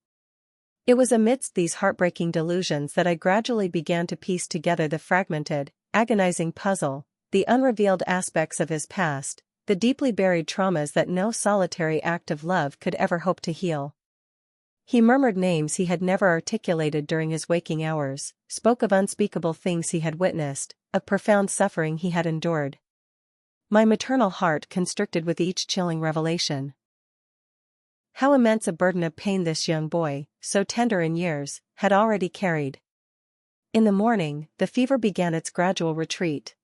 It was amidst these heartbreaking delusions that I gradually began to piece together the fragmented, agonizing puzzle, the unrevealed aspects of his past, the deeply buried traumas that no solitary act of love could ever hope to heal. He murmured names he had never articulated during his waking hours, spoke of unspeakable things he had witnessed, of profound suffering he had endured. My maternal heart constricted with each chilling revelation. How immense a burden of pain this young boy, so tender in years, had already carried. In the morning, the fever began its gradual retreat.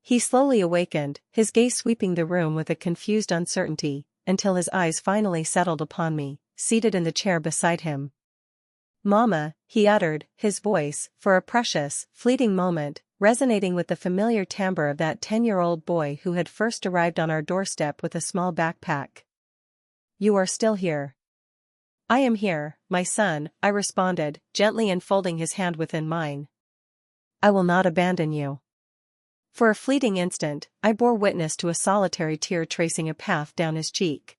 He slowly awakened, his gaze sweeping the room with a confused uncertainty, until his eyes finally settled upon me, seated in the chair beside him. "Mama," he uttered, his voice, for a precious, fleeting moment, resonating with the familiar timbre of that 10-year-old boy who had first arrived on our doorstep with a small backpack. "You are still here." "I am here, my son," I responded, gently enfolding his hand within mine. "I will not abandon you." For a fleeting instant, I bore witness to a solitary tear tracing a path down his cheek.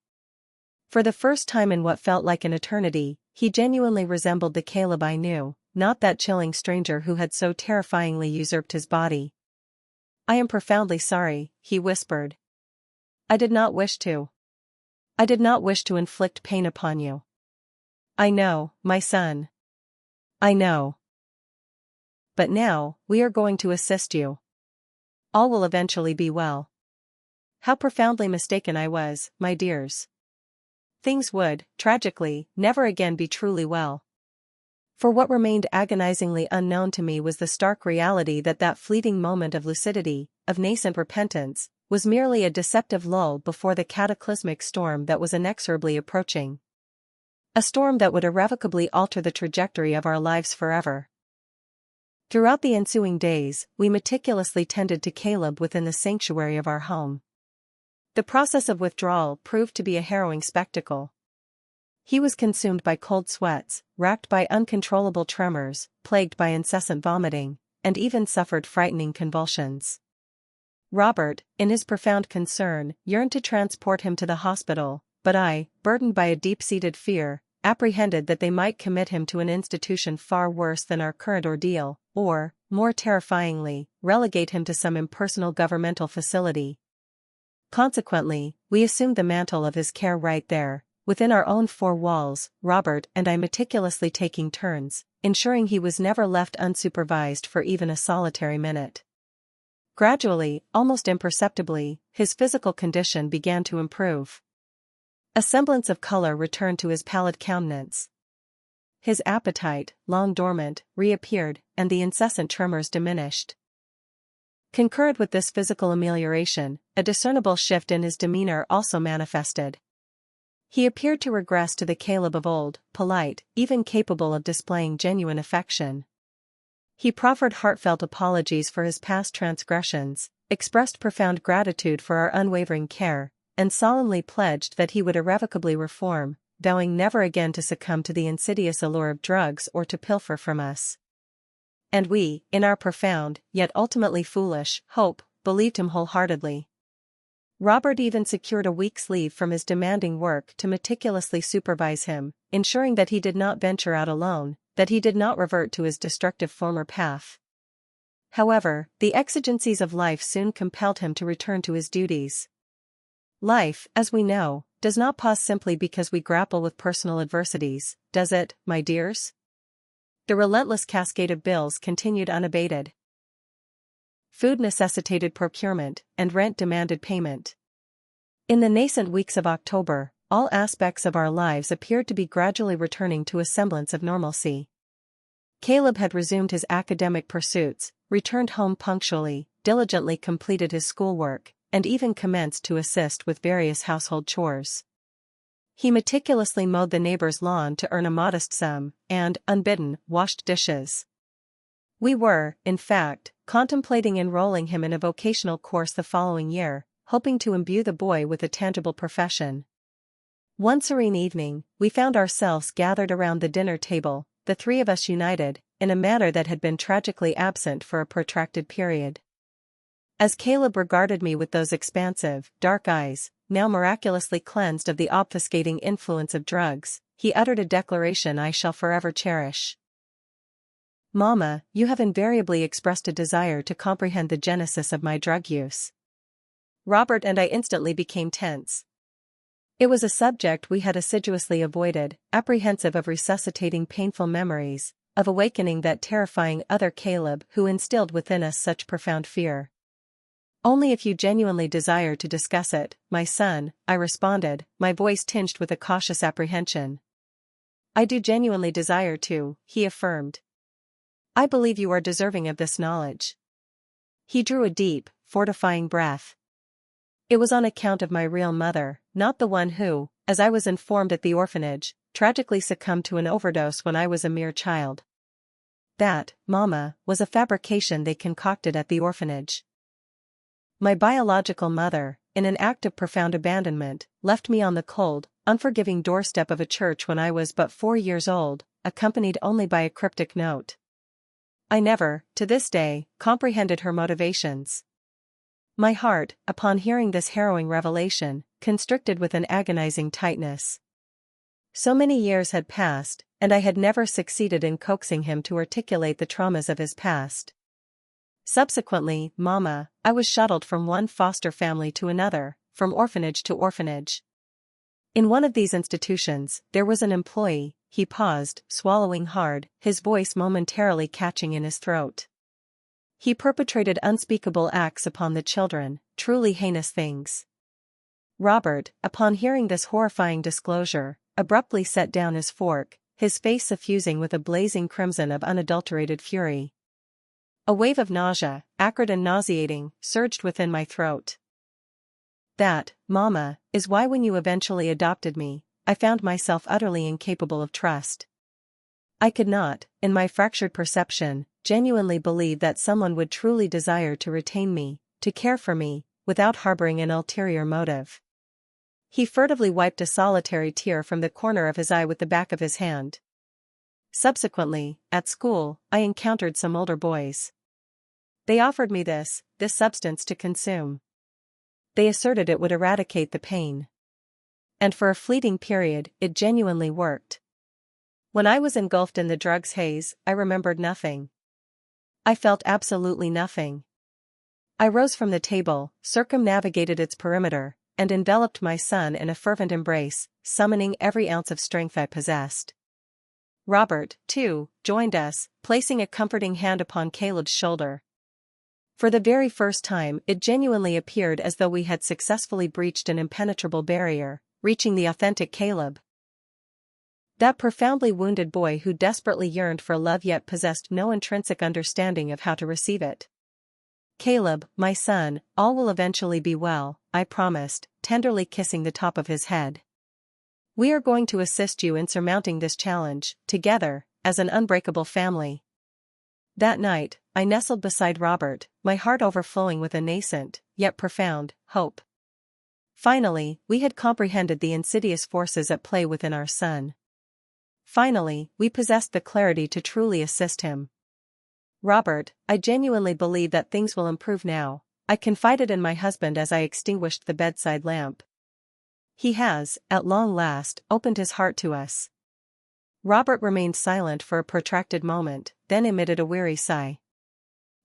For the first time in what felt like an eternity, he genuinely resembled the Caleb I knew, not that chilling stranger who had so terrifyingly usurped his body. "I am profoundly sorry," he whispered. I did not wish to inflict pain upon you." "I know, my son. I know. But now, we are going to assist you. All will eventually be well." How profoundly mistaken I was, my dears. Things would, tragically, never again be truly well. For what remained agonizingly unknown to me was the stark reality that that fleeting moment of lucidity, of nascent repentance, was merely a deceptive lull before the cataclysmic storm that was inexorably approaching. A storm that would irrevocably alter the trajectory of our lives forever. Throughout the ensuing days, we meticulously tended to Caleb within the sanctuary of our home. The process of withdrawal proved to be a harrowing spectacle. He was consumed by cold sweats, racked by uncontrollable tremors, plagued by incessant vomiting, and even suffered frightening convulsions. Robert, in his profound concern, yearned to transport him to the hospital, but I, burdened by a deep-seated fear, apprehended that they might commit him to an institution far worse than our current ordeal, or, more terrifyingly, relegate him to some impersonal governmental facility. Consequently, we assumed the mantle of his care right there, within our own four walls, Robert and I meticulously taking turns, ensuring he was never left unsupervised for even a solitary minute. Gradually, almost imperceptibly, his physical condition began to improve. A semblance of color returned to his pallid countenance. His appetite, long dormant, reappeared, and the incessant tremors diminished. Concurrent with this physical amelioration, a discernible shift in his demeanor also manifested. He appeared to regress to the Caleb of old, polite, even capable of displaying genuine affection. He proffered heartfelt apologies for his past transgressions, expressed profound gratitude for our unwavering care, and solemnly pledged that he would irrevocably reform, vowing never again to succumb to the insidious allure of drugs or to pilfer from us. And we, in our profound, yet ultimately foolish, hope, believed him wholeheartedly. Robert even secured a week's leave from his demanding work to meticulously supervise him, ensuring that he did not venture out alone, that he did not revert to his destructive former path. However, the exigencies of life soon compelled him to return to his duties. Life, as we know, does not pause simply because we grapple with personal adversities, does it, my dears? The relentless cascade of bills continued unabated. Food necessitated procurement, and rent demanded payment. In the nascent weeks of October, all aspects of our lives appeared to be gradually returning to a semblance of normalcy. Caleb had resumed his academic pursuits, returned home punctually, diligently completed his schoolwork, and even commenced to assist with various household chores. He meticulously mowed the neighbor's lawn to earn a modest sum, and, unbidden, washed dishes. We were, in fact, contemplating enrolling him in a vocational course the following year, hoping to imbue the boy with a tangible profession. One serene evening, we found ourselves gathered around the dinner table, the three of us united, in a manner that had been tragically absent for a protracted period. As Caleb regarded me with those expansive, dark eyes, now miraculously cleansed of the obfuscating influence of drugs, he uttered a declaration I shall forever cherish. "Mama, you have invariably expressed a desire to comprehend the genesis of my drug use." Robert and I instantly became tense. It was a subject we had assiduously avoided, apprehensive of resuscitating painful memories, of awakening that terrifying other Caleb who instilled within us such profound fear. "Only if you genuinely desire to discuss it, my son," I responded, my voice tinged with a cautious apprehension. "I do genuinely desire to," he affirmed. "I believe you are deserving of this knowledge." He drew a deep, fortifying breath. "It was on account of my real mother, not the one who, as I was informed at the orphanage, tragically succumbed to an overdose when I was a mere child. That, Mama, was a fabrication they concocted at the orphanage. My biological mother, in an act of profound abandonment, left me on the cold, unforgiving doorstep of a church when I was but 4 years old, accompanied only by a cryptic note. I never, to this day, comprehended her motivations. My heart, upon hearing this harrowing revelation, constricted with an agonizing tightness. So many years had passed, and I had never succeeded in coaxing him to articulate the traumas of his past. Subsequently, Mama, I was shuttled from one foster family to another, from orphanage to orphanage. In one of these institutions, there was an employee. He paused, swallowing hard, his voice momentarily catching in his throat. He perpetrated unspeakable acts upon the children, truly heinous things. Robert, upon hearing this horrifying disclosure, abruptly set down his fork, his face suffusing with a blazing crimson of unadulterated fury. A wave of nausea, acrid and nauseating, surged within my throat. That, Mama, is why when you eventually adopted me, I found myself utterly incapable of trust. I could not, in my fractured perception, genuinely believe that someone would truly desire to retain me, to care for me, without harboring an ulterior motive. He furtively wiped a solitary tear from the corner of his eye with the back of his hand. Subsequently, at school, I encountered some older boys. They offered me this substance to consume. They asserted it would eradicate the pain. And for a fleeting period, it genuinely worked. When I was engulfed in the drug's haze, I remembered nothing. I felt absolutely nothing. I rose from the table, circumnavigated its perimeter, and enveloped my son in a fervent embrace, summoning every ounce of strength I possessed. Robert, too, joined us, placing a comforting hand upon Caleb's shoulder. For the very first time, it genuinely appeared as though we had successfully breached an impenetrable barrier, reaching the authentic Caleb. That profoundly wounded boy who desperately yearned for love yet possessed no intrinsic understanding of how to receive it. Caleb, my son, all will eventually be well, I promised, tenderly kissing the top of his head. We are going to assist you in surmounting this challenge, together, as an unbreakable family. That night, I nestled beside Robert, my heart overflowing with a nascent, yet profound, hope. Finally, we had comprehended the insidious forces at play within our son. Finally, we possessed the clarity to truly assist him. Robert, I genuinely believe that things will improve now, I confided in my husband as I extinguished the bedside lamp. He has, at long last, opened his heart to us. Robert remained silent for a protracted moment, then emitted a weary sigh.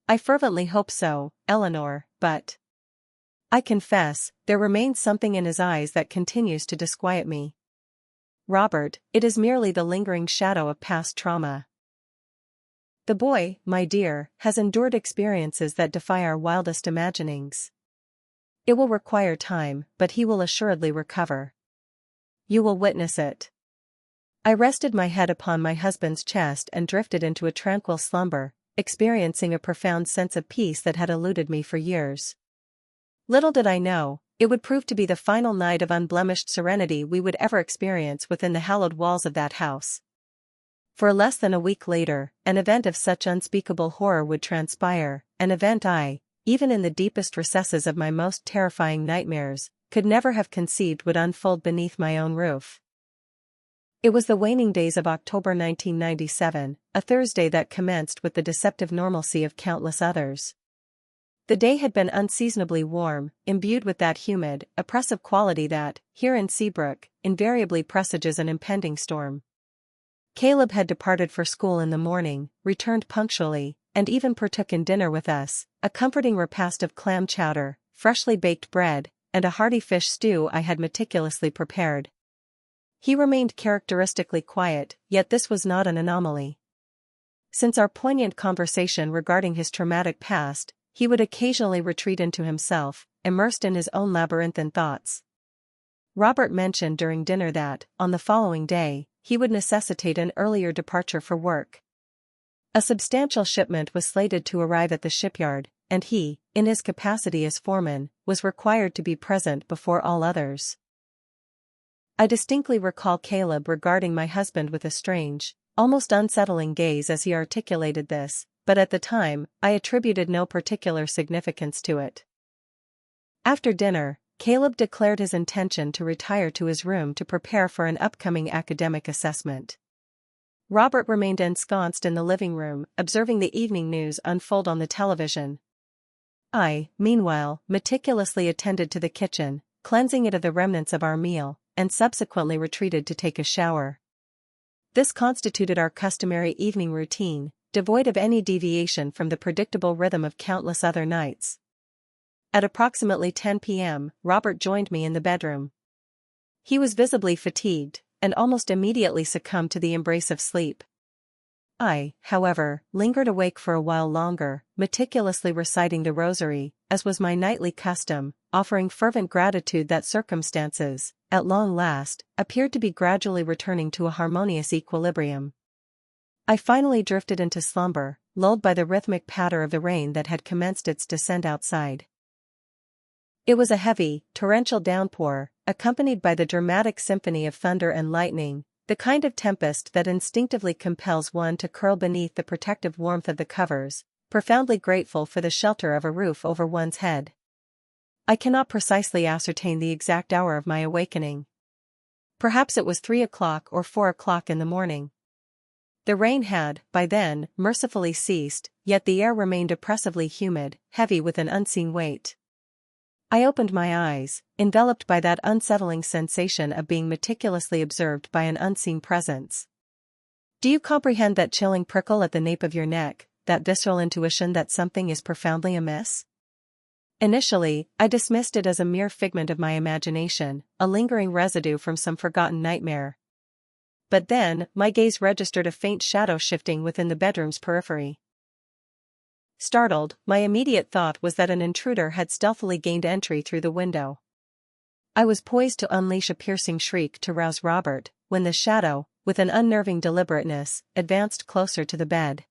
I fervently hope so, Eleanor, but I confess, there remains something in his eyes that continues to disquiet me. Robert, it is merely the lingering shadow of past trauma. The boy, my dear, has endured experiences that defy our wildest imaginings. It will require time, but he will assuredly recover. You will witness it. I rested my head upon my husband's chest and drifted into a tranquil slumber, experiencing a profound sense of peace that had eluded me for years. Little did I know, it would prove to be the final night of unblemished serenity we would ever experience within the hallowed walls of that house. For less than a week later, an event of such unspeakable horror would transpire, an event I, even in the deepest recesses of my most terrifying nightmares, could never have conceived would unfold beneath my own roof. It was the waning days of October 1997, a Thursday that commenced with the deceptive normalcy of countless others. The day had been unseasonably warm, imbued with that humid, oppressive quality that, here in Seabrook, invariably presages an impending storm. Caleb had departed for school in the morning, returned punctually, and even partook in dinner with us, a comforting repast of clam chowder, freshly baked bread, and a hearty fish stew I had meticulously prepared. He remained characteristically quiet, yet this was not an anomaly. Since our poignant conversation regarding his traumatic past, he would occasionally retreat into himself, immersed in his own labyrinthine thoughts. Robert mentioned during dinner that, on the following day, he would necessitate an earlier departure for work. A substantial shipment was slated to arrive at the shipyard, and he, in his capacity as foreman, was required to be present before all others. I distinctly recall Caleb regarding my husband with a strange, almost unsettling gaze as he articulated this, but at the time, I attributed no particular significance to it. After dinner, Caleb declared his intention to retire to his room to prepare for an upcoming academic assessment. Robert remained ensconced in the living room, observing the evening news unfold on the television. I, meanwhile, meticulously attended to the kitchen, cleansing it of the remnants of our meal, and subsequently retreated to take a shower. This constituted our customary evening routine, devoid of any deviation from the predictable rhythm of countless other nights. At approximately 10 p.m., Robert joined me in the bedroom. He was visibly fatigued, and almost immediately succumbed to the embrace of sleep. I, however, lingered awake for a while longer, meticulously reciting the rosary, as was my nightly custom, offering fervent gratitude that circumstances, at long last, appeared to be gradually returning to a harmonious equilibrium. I finally drifted into slumber, lulled by the rhythmic patter of the rain that had commenced its descent outside. It was a heavy, torrential downpour, accompanied by the dramatic symphony of thunder and lightning, the kind of tempest that instinctively compels one to curl beneath the protective warmth of the covers, profoundly grateful for the shelter of a roof over one's head. I cannot precisely ascertain the exact hour of my awakening. Perhaps it was 3 o'clock or 4 o'clock in the morning. The rain had, by then, mercifully ceased, yet the air remained oppressively humid, heavy with an unseen weight. I opened my eyes, enveloped by that unsettling sensation of being meticulously observed by an unseen presence. Do you comprehend that chilling prickle at the nape of your neck, that visceral intuition that something is profoundly amiss? Initially, I dismissed it as a mere figment of my imagination, a lingering residue from some forgotten nightmare. But then, my gaze registered a faint shadow shifting within the bedroom's periphery. Startled, my immediate thought was that an intruder had stealthily gained entry through the window. I was poised to unleash a piercing shriek to rouse Robert, when the shadow, with an unnerving deliberateness, advanced closer to the bed.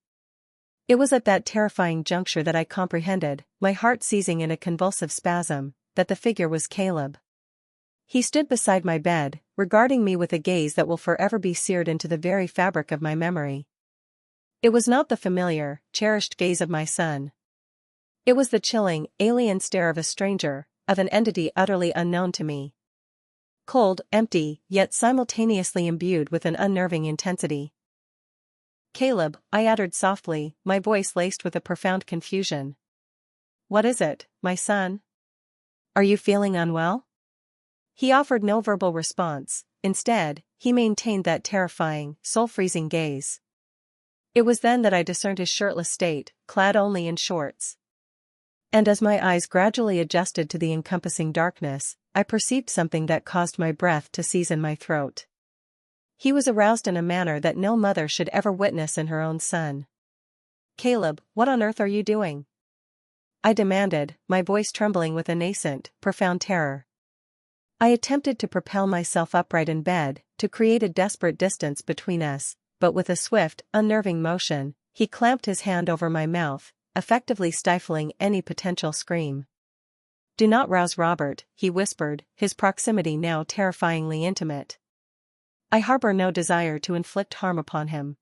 It was at that terrifying juncture that I comprehended, my heart seizing in a convulsive spasm, that the figure was Caleb. He stood beside my bed, regarding me with a gaze that will forever be seared into the very fabric of my memory. It was not the familiar, cherished gaze of my son. It was the chilling, alien stare of a stranger, of an entity utterly unknown to me. Cold, empty, yet simultaneously imbued with an unnerving intensity. "Caleb," I uttered softly, my voice laced with a profound confusion. "What is it, my son? Are you feeling unwell?" He offered no verbal response. Instead, he maintained that terrifying, soul-freezing gaze. It was then that I discerned his shirtless state, clad only in shorts. And as my eyes gradually adjusted to the encompassing darkness, I perceived something that caused my breath to seize in my throat. He was aroused in a manner that no mother should ever witness in her own son. "Caleb, what on earth are you doing?" I demanded, my voice trembling with a nascent, profound terror. I attempted to propel myself upright in bed, to create a desperate distance between us, but with a swift, unnerving motion, he clamped his hand over my mouth, effectively stifling any potential scream. "Do not rouse Robert," he whispered, his proximity now terrifyingly intimate. "I harbor no desire to inflict harm upon him."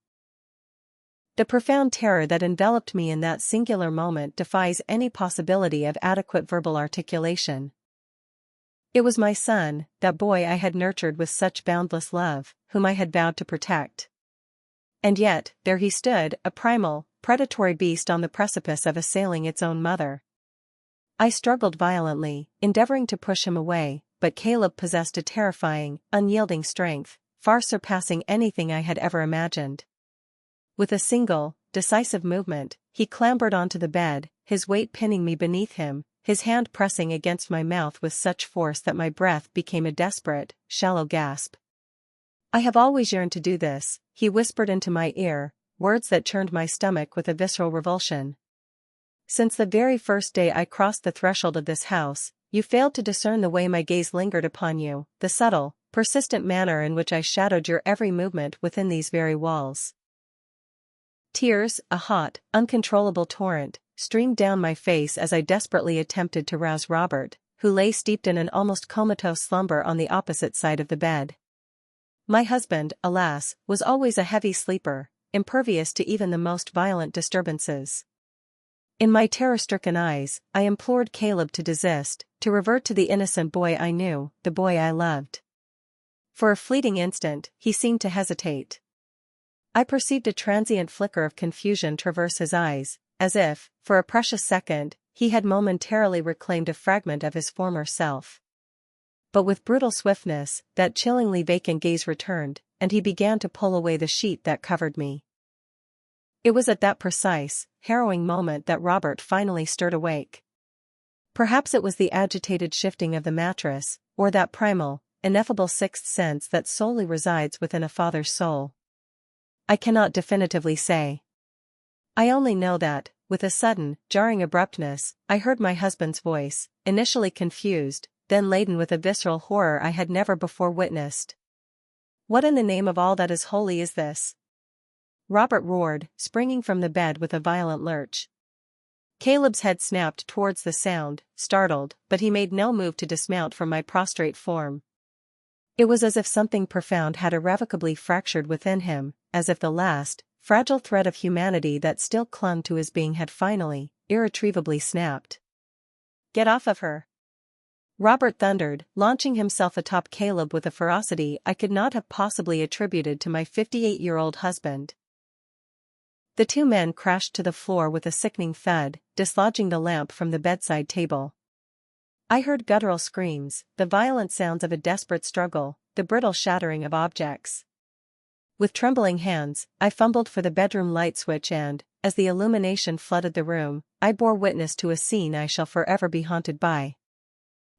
The profound terror that enveloped me in that singular moment defies any possibility of adequate verbal articulation. It was my son, that boy I had nurtured with such boundless love, whom I had vowed to protect. And yet, there he stood, a primal, predatory beast on the precipice of assailing its own mother. I struggled violently, endeavoring to push him away, but Caleb possessed a terrifying, unyielding strength, far surpassing anything I had ever imagined. With a single, decisive movement, he clambered onto the bed, his weight pinning me beneath him, his hand pressing against my mouth with such force that my breath became a desperate, shallow gasp. "I have always yearned to do this," he whispered into my ear, words that churned my stomach with a visceral revulsion. "Since the very first day I crossed the threshold of this house, you failed to discern the way my gaze lingered upon you, the subtle, persistent manner in which I shadowed your every movement within these very walls." Tears, a hot, uncontrollable torrent, streamed down my face as I desperately attempted to rouse Robert, who lay steeped in an almost comatose slumber on the opposite side of the bed. My husband, alas, was always a heavy sleeper, impervious to even the most violent disturbances. In my terror-stricken eyes, I implored Caleb to desist, to revert to the innocent boy I knew, the boy I loved. For a fleeting instant, he seemed to hesitate. I perceived a transient flicker of confusion traverse his eyes, as if, for a precious second, he had momentarily reclaimed a fragment of his former self. But with brutal swiftness, that chillingly vacant gaze returned, and he began to pull away the sheet that covered me. It was at that precise, harrowing moment that Robert finally stirred awake. Perhaps it was the agitated shifting of the mattress, or that primal, ineffable sixth sense that solely resides within a father's soul. I cannot definitively say. I only know that, with a sudden, jarring abruptness, I heard my husband's voice, initially confused, then laden with a visceral horror I had never before witnessed. "What in the name of all that is holy is this?" Robert roared, springing from the bed with a violent lurch. Caleb's head snapped towards the sound, startled, but he made no move to dismount from my prostrate form. It was as if something profound had irrevocably fractured within him, as if the last, fragile thread of humanity that still clung to his being had finally, irretrievably snapped. "Get off of her!" Robert thundered, launching himself atop Caleb with a ferocity I could not have possibly attributed to my 58-year-old husband. The two men crashed to the floor with a sickening thud, dislodging the lamp from the bedside table. I heard guttural screams, the violent sounds of a desperate struggle, the brittle shattering of objects. With trembling hands, I fumbled for the bedroom light switch and, as the illumination flooded the room, I bore witness to a scene I shall forever be haunted by.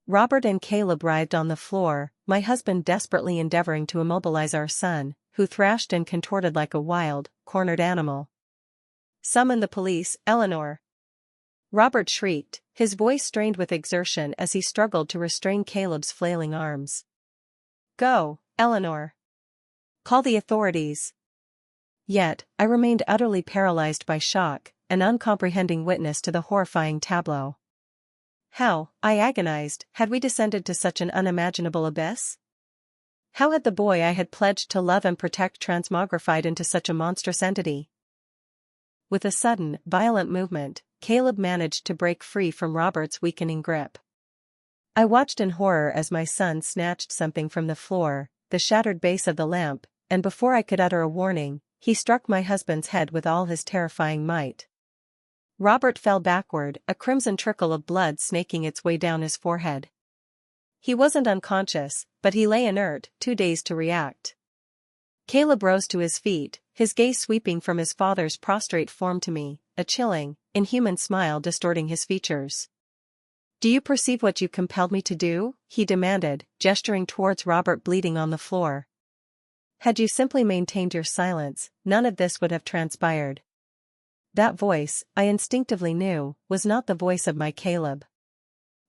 Robert and Caleb writhed on the floor, my husband desperately endeavoring to immobilize our son, who thrashed and contorted like a wild, cornered animal. "Summon the police, Eleanor!" Robert shrieked, his voice strained with exertion as he struggled to restrain Caleb's flailing arms. "Go, Eleanor! Call the authorities!" Yet, I remained utterly paralyzed by shock, an uncomprehending witness to the horrifying tableau. How, I agonized, had we descended to such an unimaginable abyss? How had the boy I had pledged to love and protect transmogrified into such a monstrous entity? With a sudden, violent movement, Caleb managed to break free from Robert's weakening grip. I watched in horror as my son snatched something from the floor, the shattered base of the lamp, and before I could utter a warning, he struck my husband's head with all his terrifying might. Robert fell backward, a crimson trickle of blood snaking its way down his forehead. He wasn't unconscious, but he lay inert, too dazed to react. Caleb rose to his feet, his gaze sweeping from his father's prostrate form to me, a chilling, inhuman smile distorting his features. "Do you perceive what you compelled me to do?" he demanded, gesturing towards Robert bleeding on the floor. "Had you simply maintained your silence, none of this would have transpired." That voice, I instinctively knew, was not the voice of my Caleb.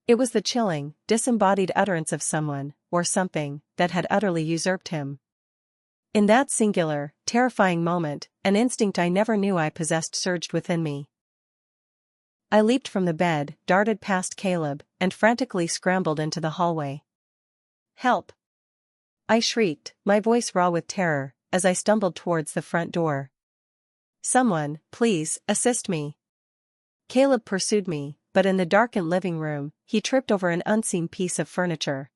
It was the chilling, disembodied utterance of someone, or something, that had utterly usurped him. In that singular, terrifying moment, an instinct I never knew I possessed surged within me. I leaped from the bed, darted past Caleb, and frantically scrambled into the hallway. "Help!" I shrieked, my voice raw with terror, as I stumbled towards the front door. "Someone, please, assist me." Caleb pursued me, but in the darkened living room, he tripped over an unseen piece of furniture.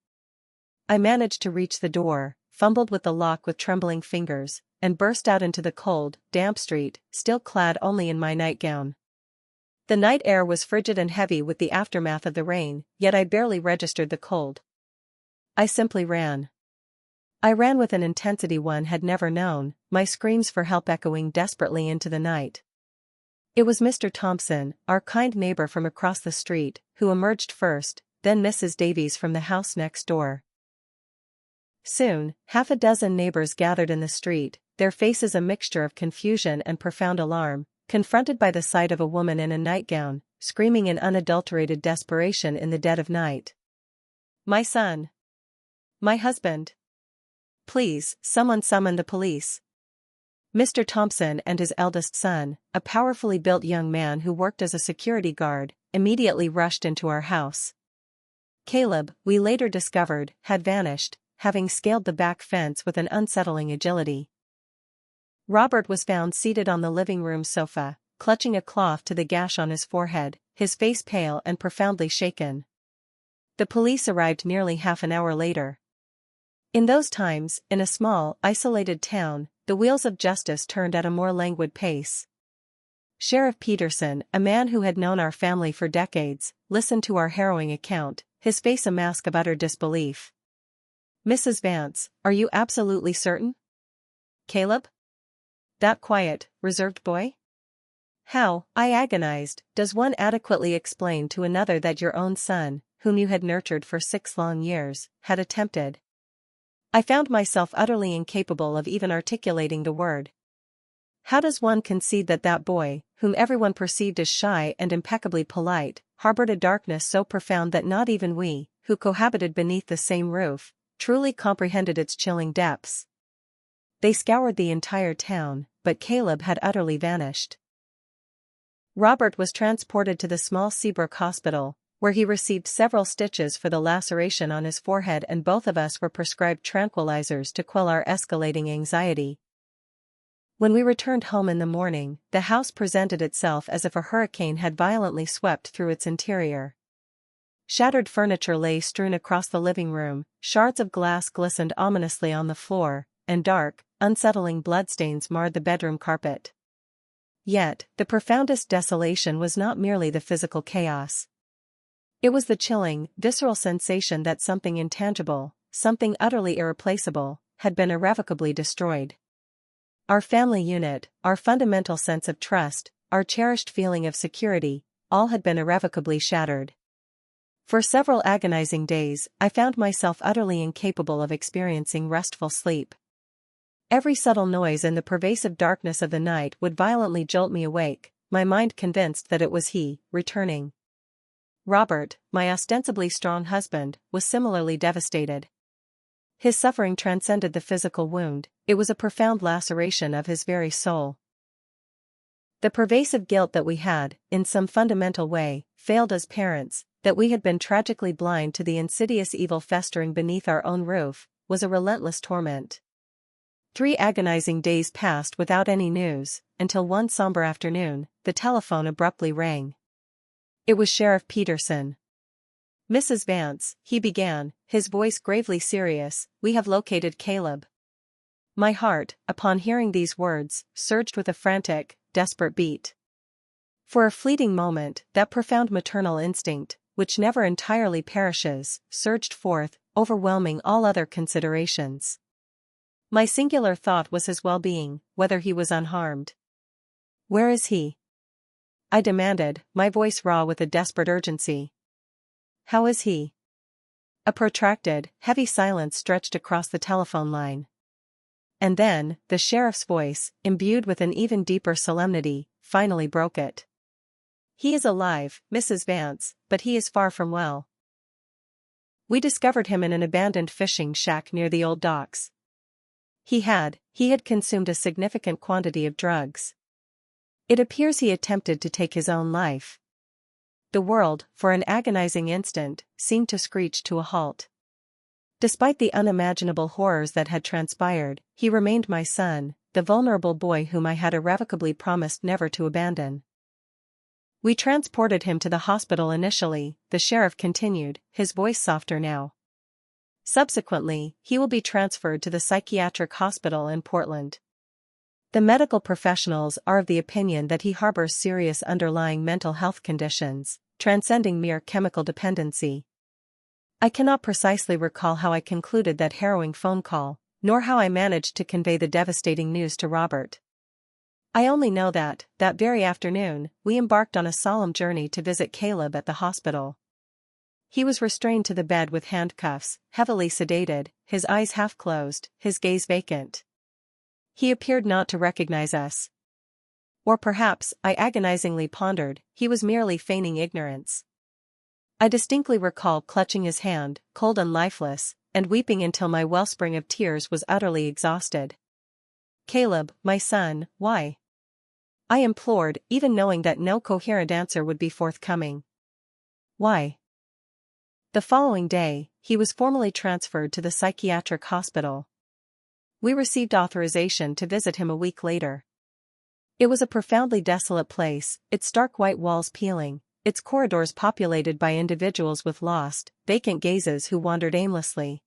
I managed to reach the door, fumbled with the lock with trembling fingers, and burst out into the cold, damp street, still clad only in my nightgown. The night air was frigid and heavy with the aftermath of the rain, yet I barely registered the cold. I simply ran. I ran with an intensity one had never known, my screams for help echoing desperately into the night. It was Mr. Thompson, our kind neighbor from across the street, who emerged first, then Mrs. Davies from the house next door. Soon, half a dozen neighbors gathered in the street, their faces a mixture of confusion and profound alarm, confronted by the sight of a woman in a nightgown, screaming in unadulterated desperation in the dead of night. "My son! My husband! Please, someone summon the police." Mr. Thompson and his eldest son, a powerfully built young man who worked as a security guard, immediately rushed into our house. Caleb, we later discovered, had vanished, having scaled the back fence with an unsettling agility. Robert was found seated on the living room sofa, clutching a cloth to the gash on his forehead, his face pale and profoundly shaken. The police arrived nearly half an hour later. In those times, in a small, isolated town, the wheels of justice turned at a more languid pace. Sheriff Peterson, a man who had known our family for decades, listened to our harrowing account, his face a mask of utter disbelief. "Mrs. Vance, are you absolutely certain? Caleb? That quiet, reserved boy? How," I agonized, "does one adequately explain to another that your own son, whom you had nurtured for 6 long years, had attempted?" I found myself utterly incapable of even articulating the word. How does one concede that that boy, whom everyone perceived as shy and impeccably polite, harbored a darkness so profound that not even we, who cohabited beneath the same roof, truly comprehended its chilling depths. They scoured the entire town, but Caleb had utterly vanished. Robert was transported to the small Seabrook hospital, where he received several stitches for the laceration on his forehead, and both of us were prescribed tranquilizers to quell our escalating anxiety. When we returned home in the morning, the house presented itself as if a hurricane had violently swept through its interior. Shattered furniture lay strewn across the living room, shards of glass glistened ominously on the floor, and dark, unsettling bloodstains marred the bedroom carpet. Yet, the profoundest desolation was not merely the physical chaos. It was the chilling, visceral sensation that something intangible, something utterly irreplaceable, had been irrevocably destroyed. Our family unit, our fundamental sense of trust, our cherished feeling of security, all had been irrevocably shattered. For several agonizing days, I found myself utterly incapable of experiencing restful sleep. Every subtle noise in the pervasive darkness of the night would violently jolt me awake, my mind convinced that it was he, returning. Robert, my ostensibly strong husband, was similarly devastated. His suffering transcended the physical wound, it was a profound laceration of his very soul. The pervasive guilt that we had, in some fundamental way, failed as parents, that we had been tragically blind to the insidious evil festering beneath our own roof, was a relentless torment. 3 agonizing days passed without any news, until one somber afternoon, the telephone abruptly rang. It was Sheriff Peterson. "Mrs. Vance," he began, his voice gravely serious, "we have located Caleb." My heart, upon hearing these words, surged with a frantic, desperate beat. For a fleeting moment, that profound maternal instinct, which never entirely perishes, surged forth, overwhelming all other considerations. My singular thought was his well-being, whether he was unharmed. "Where is he?" I demanded, my voice raw with a desperate urgency. "How is he?" A protracted, heavy silence stretched across the telephone line. And then, the sheriff's voice, imbued with an even deeper solemnity, finally broke it. "He is alive, Mrs. Vance, but he is far from well. We discovered him in an abandoned fishing shack near the old docks. He had consumed a significant quantity of drugs. It appears he attempted to take his own life." The world, for an agonizing instant, seemed to screech to a halt. Despite the unimaginable horrors that had transpired, he remained my son, the vulnerable boy whom I had irrevocably promised never to abandon. "We transported him to the hospital initially," the sheriff continued, his voice softer now. "Subsequently, he will be transferred to the psychiatric hospital in Portland. The medical professionals are of the opinion that he harbors serious underlying mental health conditions, transcending mere chemical dependency." I cannot precisely recall how I concluded that harrowing phone call, nor how I managed to convey the devastating news to Robert. I only know that very afternoon, we embarked on a solemn journey to visit Caleb at the hospital. He was restrained to the bed with handcuffs, heavily sedated, his eyes half closed, his gaze vacant. He appeared not to recognize us. Or perhaps, I agonizingly pondered, he was merely feigning ignorance. I distinctly recall clutching his hand, cold and lifeless, and weeping until my wellspring of tears was utterly exhausted. "Caleb, my son, why?" I implored, even knowing that no coherent answer would be forthcoming. "Why?" The following day, he was formally transferred to the psychiatric hospital. We received authorization to visit him a week later. It was a profoundly desolate place, its stark white walls peeling, its corridors populated by individuals with lost, vacant gazes who wandered aimlessly.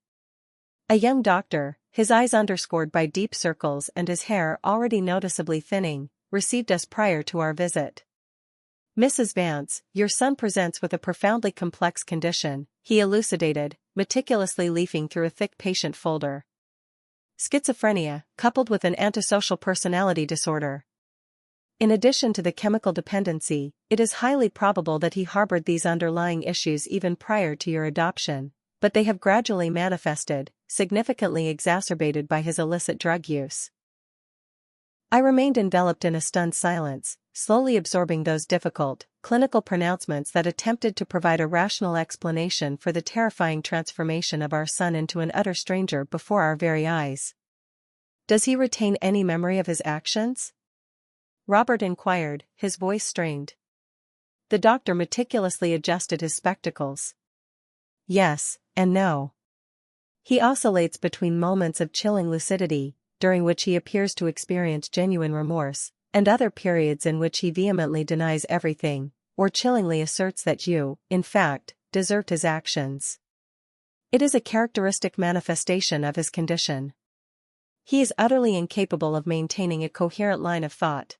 A young doctor, his eyes underscored by deep circles and his hair already noticeably thinning, received us prior to our visit. "Mrs. Vance, your son presents with a profoundly complex condition," he elucidated, meticulously leafing through a thick patient folder. "Schizophrenia, coupled with an antisocial personality disorder. In addition to the chemical dependency, it is highly probable that he harbored these underlying issues even prior to your adoption, but they have gradually manifested, significantly exacerbated by his illicit drug use." I remained enveloped in a stunned silence, slowly absorbing those difficult, clinical pronouncements that attempted to provide a rational explanation for the terrifying transformation of our son into an utter stranger before our very eyes. "Does he retain any memory of his actions?" Robert inquired, his voice strained. The doctor meticulously adjusted his spectacles. "Yes, and no. He oscillates between moments of chilling lucidity, during which he appears to experience genuine remorse, and other periods in which he vehemently denies everything, or chillingly asserts that you, in fact, deserved his actions. It is a characteristic manifestation of his condition. He is utterly incapable of maintaining a coherent line of thought."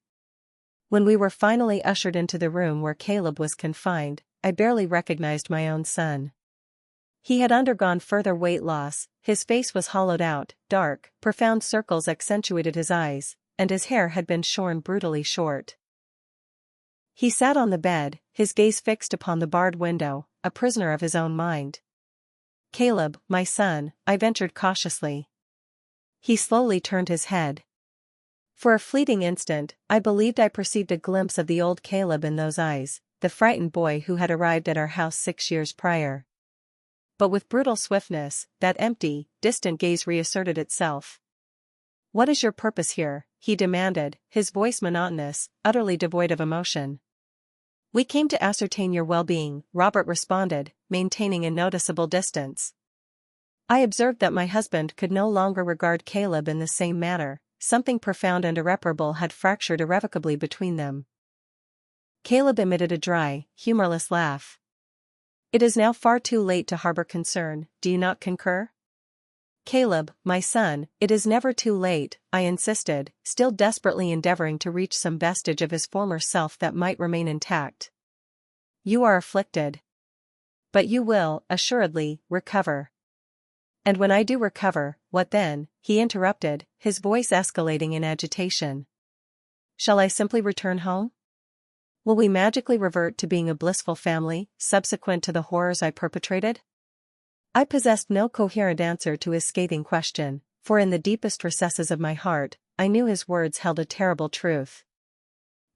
When we were finally ushered into the room where Caleb was confined, I barely recognized my own son. He had undergone further weight loss, his face was hollowed out, dark, profound circles accentuated his eyes, and his hair had been shorn brutally short. He sat on the bed, his gaze fixed upon the barred window, a prisoner of his own mind. "Caleb, my son," I ventured cautiously. He slowly turned his head. For a fleeting instant, I believed I perceived a glimpse of the old Caleb in those eyes, the frightened boy who had arrived at our house 6 years prior. But with brutal swiftness, that empty, distant gaze reasserted itself. "What is your purpose here?" he demanded, his voice monotonous, utterly devoid of emotion. "We came to ascertain your well-being," Robert responded, maintaining a noticeable distance. I observed that my husband could no longer regard Caleb in the same manner. Something profound and irreparable had fractured irrevocably between them. Caleb emitted a dry, humorless laugh. "It is now far too late to harbor concern, do you not concur?" "Caleb, my son, it is never too late," I insisted, still desperately endeavoring to reach some vestige of his former self that might remain intact. "You are afflicted. But you will, assuredly, recover." "And when I do recover, what then?" he interrupted, his voice escalating in agitation. "Shall I simply return home? Will we magically revert to being a blissful family, subsequent to the horrors I perpetrated?" I possessed no coherent answer to his scathing question, for in the deepest recesses of my heart, I knew his words held a terrible truth.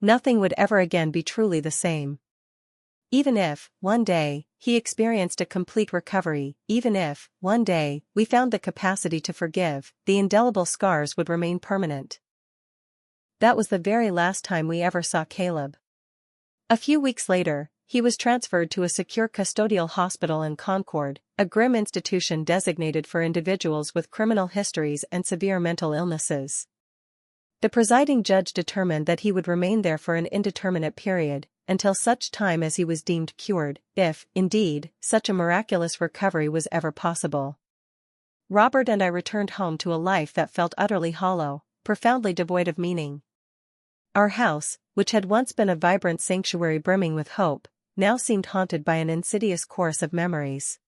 Nothing would ever again be truly the same. Even if, one day, he experienced a complete recovery, even if, one day, we found the capacity to forgive, the indelible scars would remain permanent. That was the very last time we ever saw Caleb. A few weeks later, he was transferred to a secure custodial hospital in Concord, a grim institution designated for individuals with criminal histories and severe mental illnesses. The presiding judge determined that he would remain there for an indeterminate period, until such time as he was deemed cured, if, indeed, such a miraculous recovery was ever possible. Robert and I returned home to a life that felt utterly hollow, profoundly devoid of meaning. Our house, which had once been a vibrant sanctuary brimming with hope, now seemed haunted by an insidious course of memories.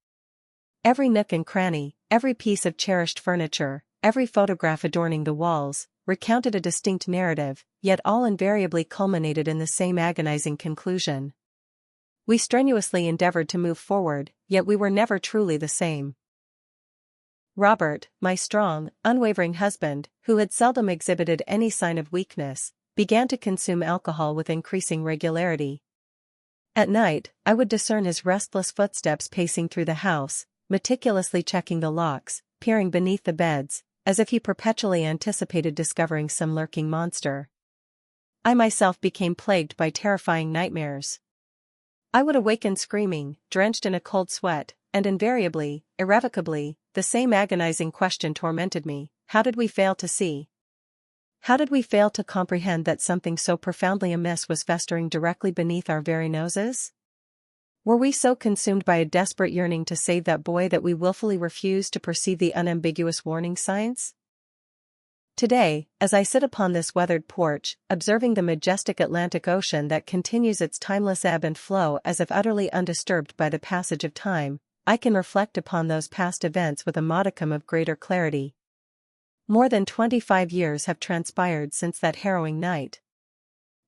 Every nook and cranny, every piece of cherished furniture, every photograph adorning the walls, recounted a distinct narrative, yet all invariably culminated in the same agonizing conclusion. We strenuously endeavored to move forward, yet we were never truly the same. Robert, my strong, unwavering husband, who had seldom exhibited any sign of weakness, began to consume alcohol with increasing regularity. At night, I would discern his restless footsteps pacing through the house, meticulously checking the locks, peering beneath the beds, as if he perpetually anticipated discovering some lurking monster. I myself became plagued by terrifying nightmares. I would awaken screaming, drenched in a cold sweat, and invariably, irrevocably, the same agonizing question tormented me: how did we fail to see? How did we fail to comprehend that something so profoundly amiss was festering directly beneath our very noses? Were we so consumed by a desperate yearning to save that boy that we willfully refused to perceive the unambiguous warning signs? Today, as I sit upon this weathered porch, observing the majestic Atlantic Ocean that continues its timeless ebb and flow as if utterly undisturbed by the passage of time, I can reflect upon those past events with a modicum of greater clarity. More than 25 years have transpired since that harrowing night.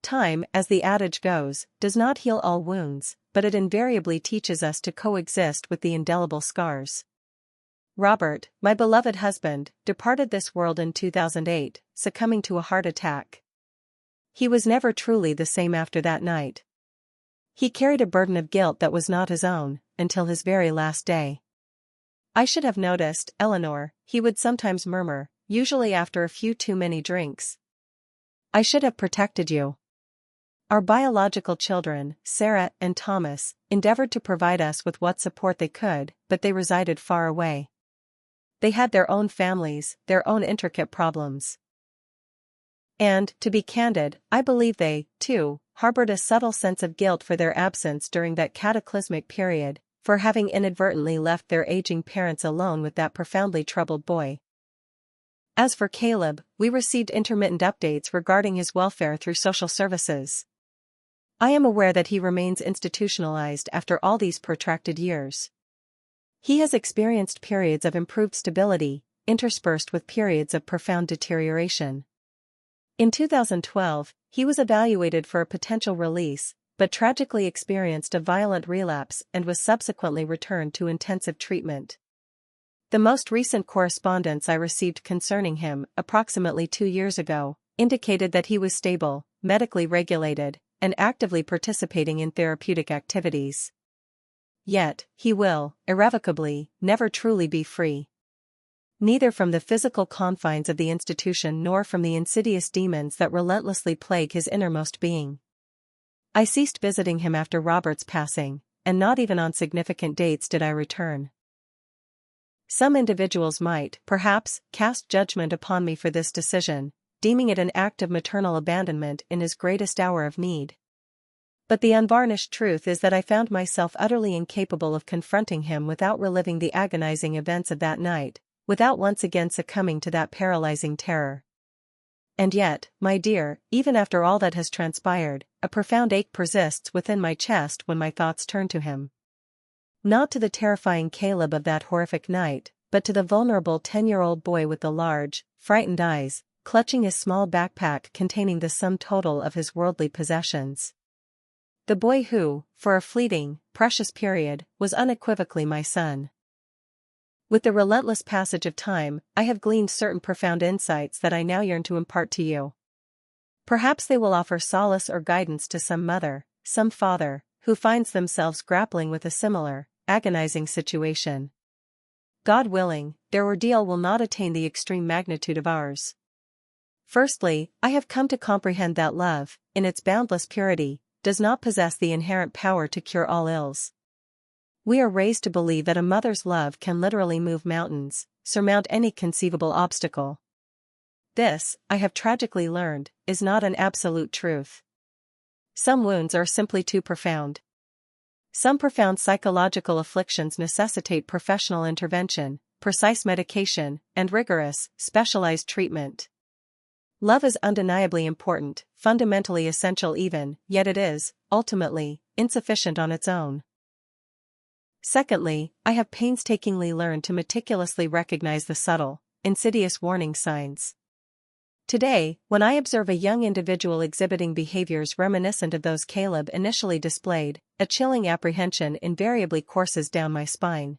Time, as the adage goes, does not heal all wounds, but it invariably teaches us to coexist with the indelible scars. Robert, my beloved husband, departed this world in 2008, succumbing to a heart attack. He was never truly the same after that night. He carried a burden of guilt that was not his own, until his very last day. "I should have noticed, Eleanor," he would sometimes murmur, usually after a few too many drinks. "I should have protected you." Our biological children, Sarah and Thomas, endeavored to provide us with what support they could, but they resided far away. They had their own families, their own intricate problems. And, to be candid, I believe they, too, harbored a subtle sense of guilt for their absence during that cataclysmic period, for having inadvertently left their aging parents alone with that profoundly troubled boy. As for Caleb, we received intermittent updates regarding his welfare through social services. I am aware that he remains institutionalized after all these protracted years. He has experienced periods of improved stability, interspersed with periods of profound deterioration. In 2012, he was evaluated for a potential release, but tragically experienced a violent relapse and was subsequently returned to intensive treatment. The most recent correspondence I received concerning him, approximately 2 years ago, indicated that he was stable, medically regulated, and actively participating in therapeutic activities. Yet, he will, irrevocably, never truly be free. Neither from the physical confines of the institution nor from the insidious demons that relentlessly plague his innermost being. I ceased visiting him after Robert's passing, and not even on significant dates did I return. Some individuals might, perhaps, cast judgment upon me for this decision, deeming it an act of maternal abandonment in his greatest hour of need. But the unvarnished truth is that I found myself utterly incapable of confronting him without reliving the agonizing events of that night, without once again succumbing to that paralyzing terror. And yet, my dear, even after all that has transpired, a profound ache persists within my chest when my thoughts turn to him. Not to the terrifying Caleb of that horrific night, but to the vulnerable 10-year-old boy with the large, frightened eyes, clutching his small backpack containing the sum total of his worldly possessions. The boy who, for a fleeting, precious period, was unequivocally my son. With the relentless passage of time, I have gleaned certain profound insights that I now yearn to impart to you. Perhaps they will offer solace or guidance to some mother, some father, who finds themselves grappling with a similar, agonizing situation. God willing, their ordeal will not attain the extreme magnitude of ours. Firstly, I have come to comprehend that love, in its boundless purity, does not possess the inherent power to cure all ills. We are raised to believe that a mother's love can literally move mountains, surmount any conceivable obstacle. This, I have tragically learned, is not an absolute truth. Some wounds are simply too profound. Some profound psychological afflictions necessitate professional intervention, precise medication, and rigorous, specialized treatment. Love is undeniably important, fundamentally essential even, yet it is, ultimately, insufficient on its own. Secondly, I have painstakingly learned to meticulously recognize the subtle, insidious warning signs. Today, when I observe a young individual exhibiting behaviors reminiscent of those Caleb initially displayed, a chilling apprehension invariably courses down my spine.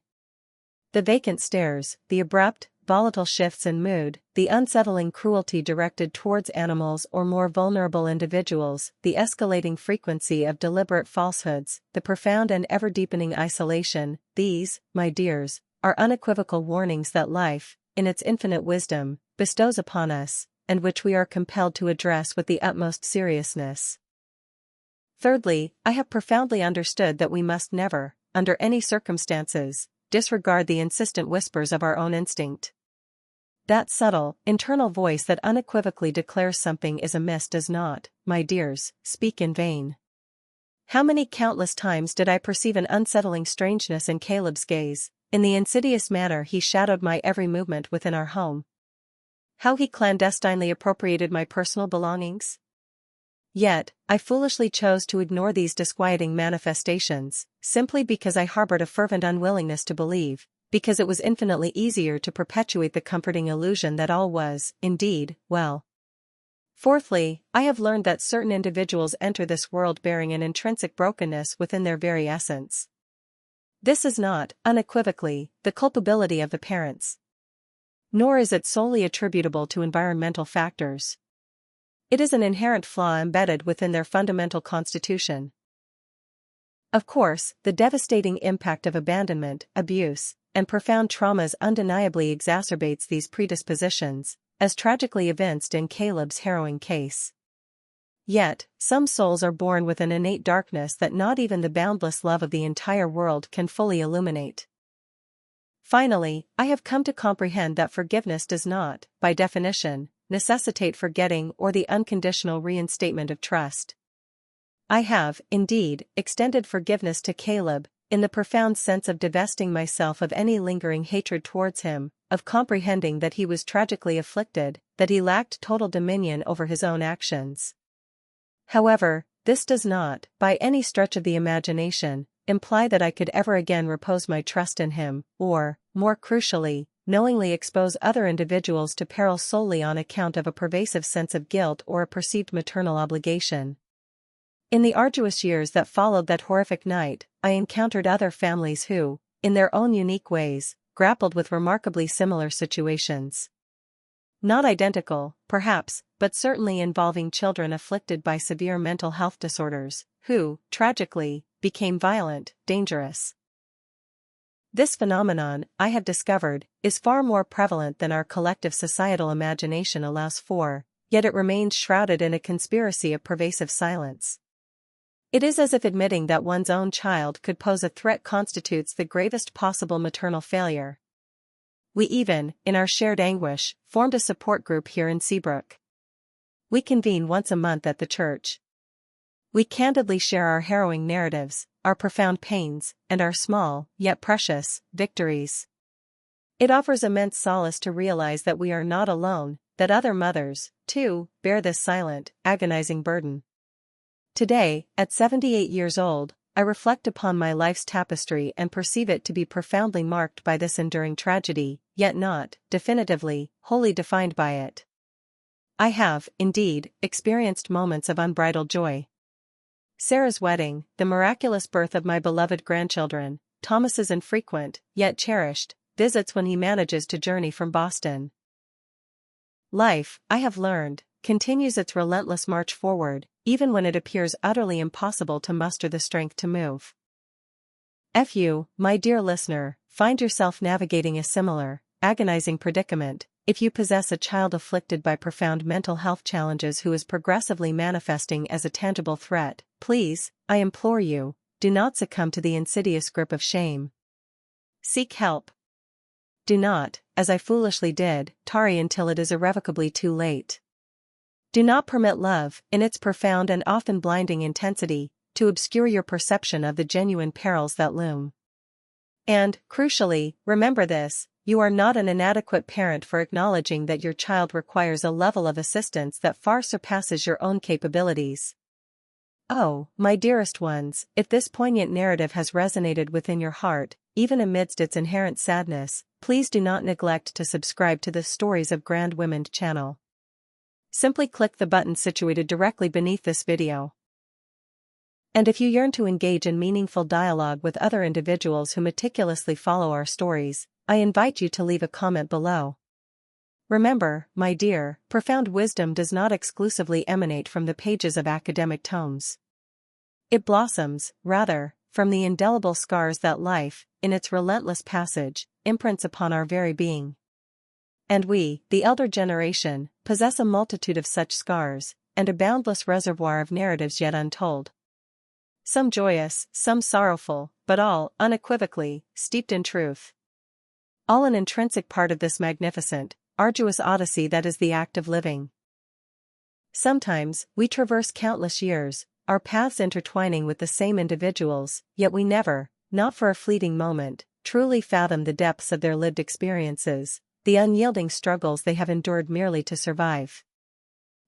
The vacant stares, the abrupt, volatile shifts in mood, the unsettling cruelty directed towards animals or more vulnerable individuals, the escalating frequency of deliberate falsehoods, the profound and ever-deepening isolation, these, my dears, are unequivocal warnings that life, in its infinite wisdom, bestows upon us, and which we are compelled to address with the utmost seriousness. Thirdly, I have profoundly understood that we must never, under any circumstances, disregard the insistent whispers of our own instinct. That subtle, internal voice that unequivocally declares something is amiss does not, my dears, speak in vain. How many countless times did I perceive an unsettling strangeness in Caleb's gaze, in the insidious manner he shadowed my every movement within our home. How he clandestinely appropriated my personal belongings. Yet, I foolishly chose to ignore these disquieting manifestations, simply because I harbored a fervent unwillingness to believe, because it was infinitely easier to perpetuate the comforting illusion that all was, indeed, well. Fourthly, I have learned that certain individuals enter this world bearing an intrinsic brokenness within their very essence. This is not, unequivocally, the culpability of the parents. Nor is it solely attributable to environmental factors. It is an inherent flaw embedded within their fundamental constitution. Of course, the devastating impact of abandonment, abuse, and profound traumas undeniably exacerbates these predispositions, as tragically evinced in Caleb's harrowing case. Yet, some souls are born with an innate darkness that not even the boundless love of the entire world can fully illuminate. Finally, I have come to comprehend that forgiveness does not, by definition, necessitate forgetting or the unconditional reinstatement of trust. I have, indeed, extended forgiveness to Caleb, in the profound sense of divesting myself of any lingering hatred towards him, of comprehending that he was tragically afflicted, that he lacked total dominion over his own actions. However, this does not, by any stretch of the imagination, imply that I could ever again repose my trust in him, or, more crucially, knowingly expose other individuals to peril solely on account of a pervasive sense of guilt or a perceived maternal obligation. In the arduous years that followed that horrific night, I encountered other families who, in their own unique ways, grappled with remarkably similar situations. Not identical, perhaps, but certainly involving children afflicted by severe mental health disorders, who, tragically, became violent, dangerous. This phenomenon, I have discovered, is far more prevalent than our collective societal imagination allows for, yet it remains shrouded in a conspiracy of pervasive silence. It is as if admitting that one's own child could pose a threat constitutes the gravest possible maternal failure. We even, in our shared anguish, formed a support group here in Seabrook. We convene once a month at the church. We candidly share our harrowing narratives, our profound pains, and our small, yet precious, victories. It offers immense solace to realize that we are not alone, that other mothers, too, bear this silent, agonizing burden. Today, at 78 years old, I reflect upon my life's tapestry and perceive it to be profoundly marked by this enduring tragedy, yet not, definitively, wholly defined by it. I have, indeed, experienced moments of unbridled joy. Sarah's wedding, the miraculous birth of my beloved grandchildren, Thomas's infrequent, yet cherished, visits when he manages to journey from Boston. Life, I have learned, continues its relentless march forward, even when it appears utterly impossible to muster the strength to move. If you, my dear listener, find yourself navigating a similar, agonizing predicament, if you possess a child afflicted by profound mental health challenges who is progressively manifesting as a tangible threat, please, I implore you, do not succumb to the insidious grip of shame. Seek help. Do not, as I foolishly did, tarry until it is irrevocably too late. Do not permit love, in its profound and often blinding intensity, to obscure your perception of the genuine perils that loom. And, crucially, remember this: you are not an inadequate parent for acknowledging that your child requires a level of assistance that far surpasses your own capabilities. Oh, my dearest ones, if this poignant narrative has resonated within your heart, even amidst its inherent sadness, please do not neglect to subscribe to the Stories of Grand Women channel. Simply click the button situated directly beneath this video. And if you yearn to engage in meaningful dialogue with other individuals who meticulously follow our stories, I invite you to leave a comment below. Remember, my dear, profound wisdom does not exclusively emanate from the pages of academic tomes. It blossoms, rather, from the indelible scars that life, in its relentless passage, imprints upon our very being. And we, the elder generation, possess a multitude of such scars, and a boundless reservoir of narratives yet untold. Some joyous, some sorrowful, but all, unequivocally, steeped in truth. All an intrinsic part of this magnificent, arduous odyssey that is the act of living. Sometimes, we traverse countless years, our paths intertwining with the same individuals, yet we never, not for a fleeting moment, truly fathom the depths of their lived experiences, the unyielding struggles they have endured merely to survive.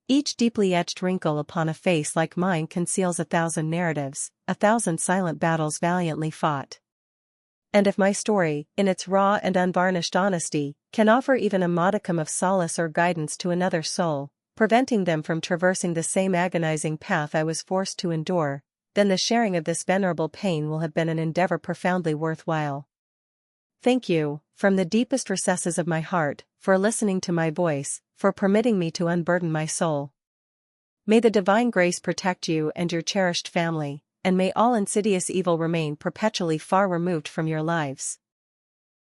Each deeply etched wrinkle upon a face like mine conceals 1,000 narratives, 1,000 silent battles valiantly fought. And if my story, in its raw and unvarnished honesty, can offer even a modicum of solace or guidance to another soul, preventing them from traversing the same agonizing path I was forced to endure, then the sharing of this venerable pain will have been an endeavor profoundly worthwhile. Thank you, from the deepest recesses of my heart, for listening to my voice, for permitting me to unburden my soul. May the divine grace protect you and your cherished family, and may all insidious evil remain perpetually far removed from your lives.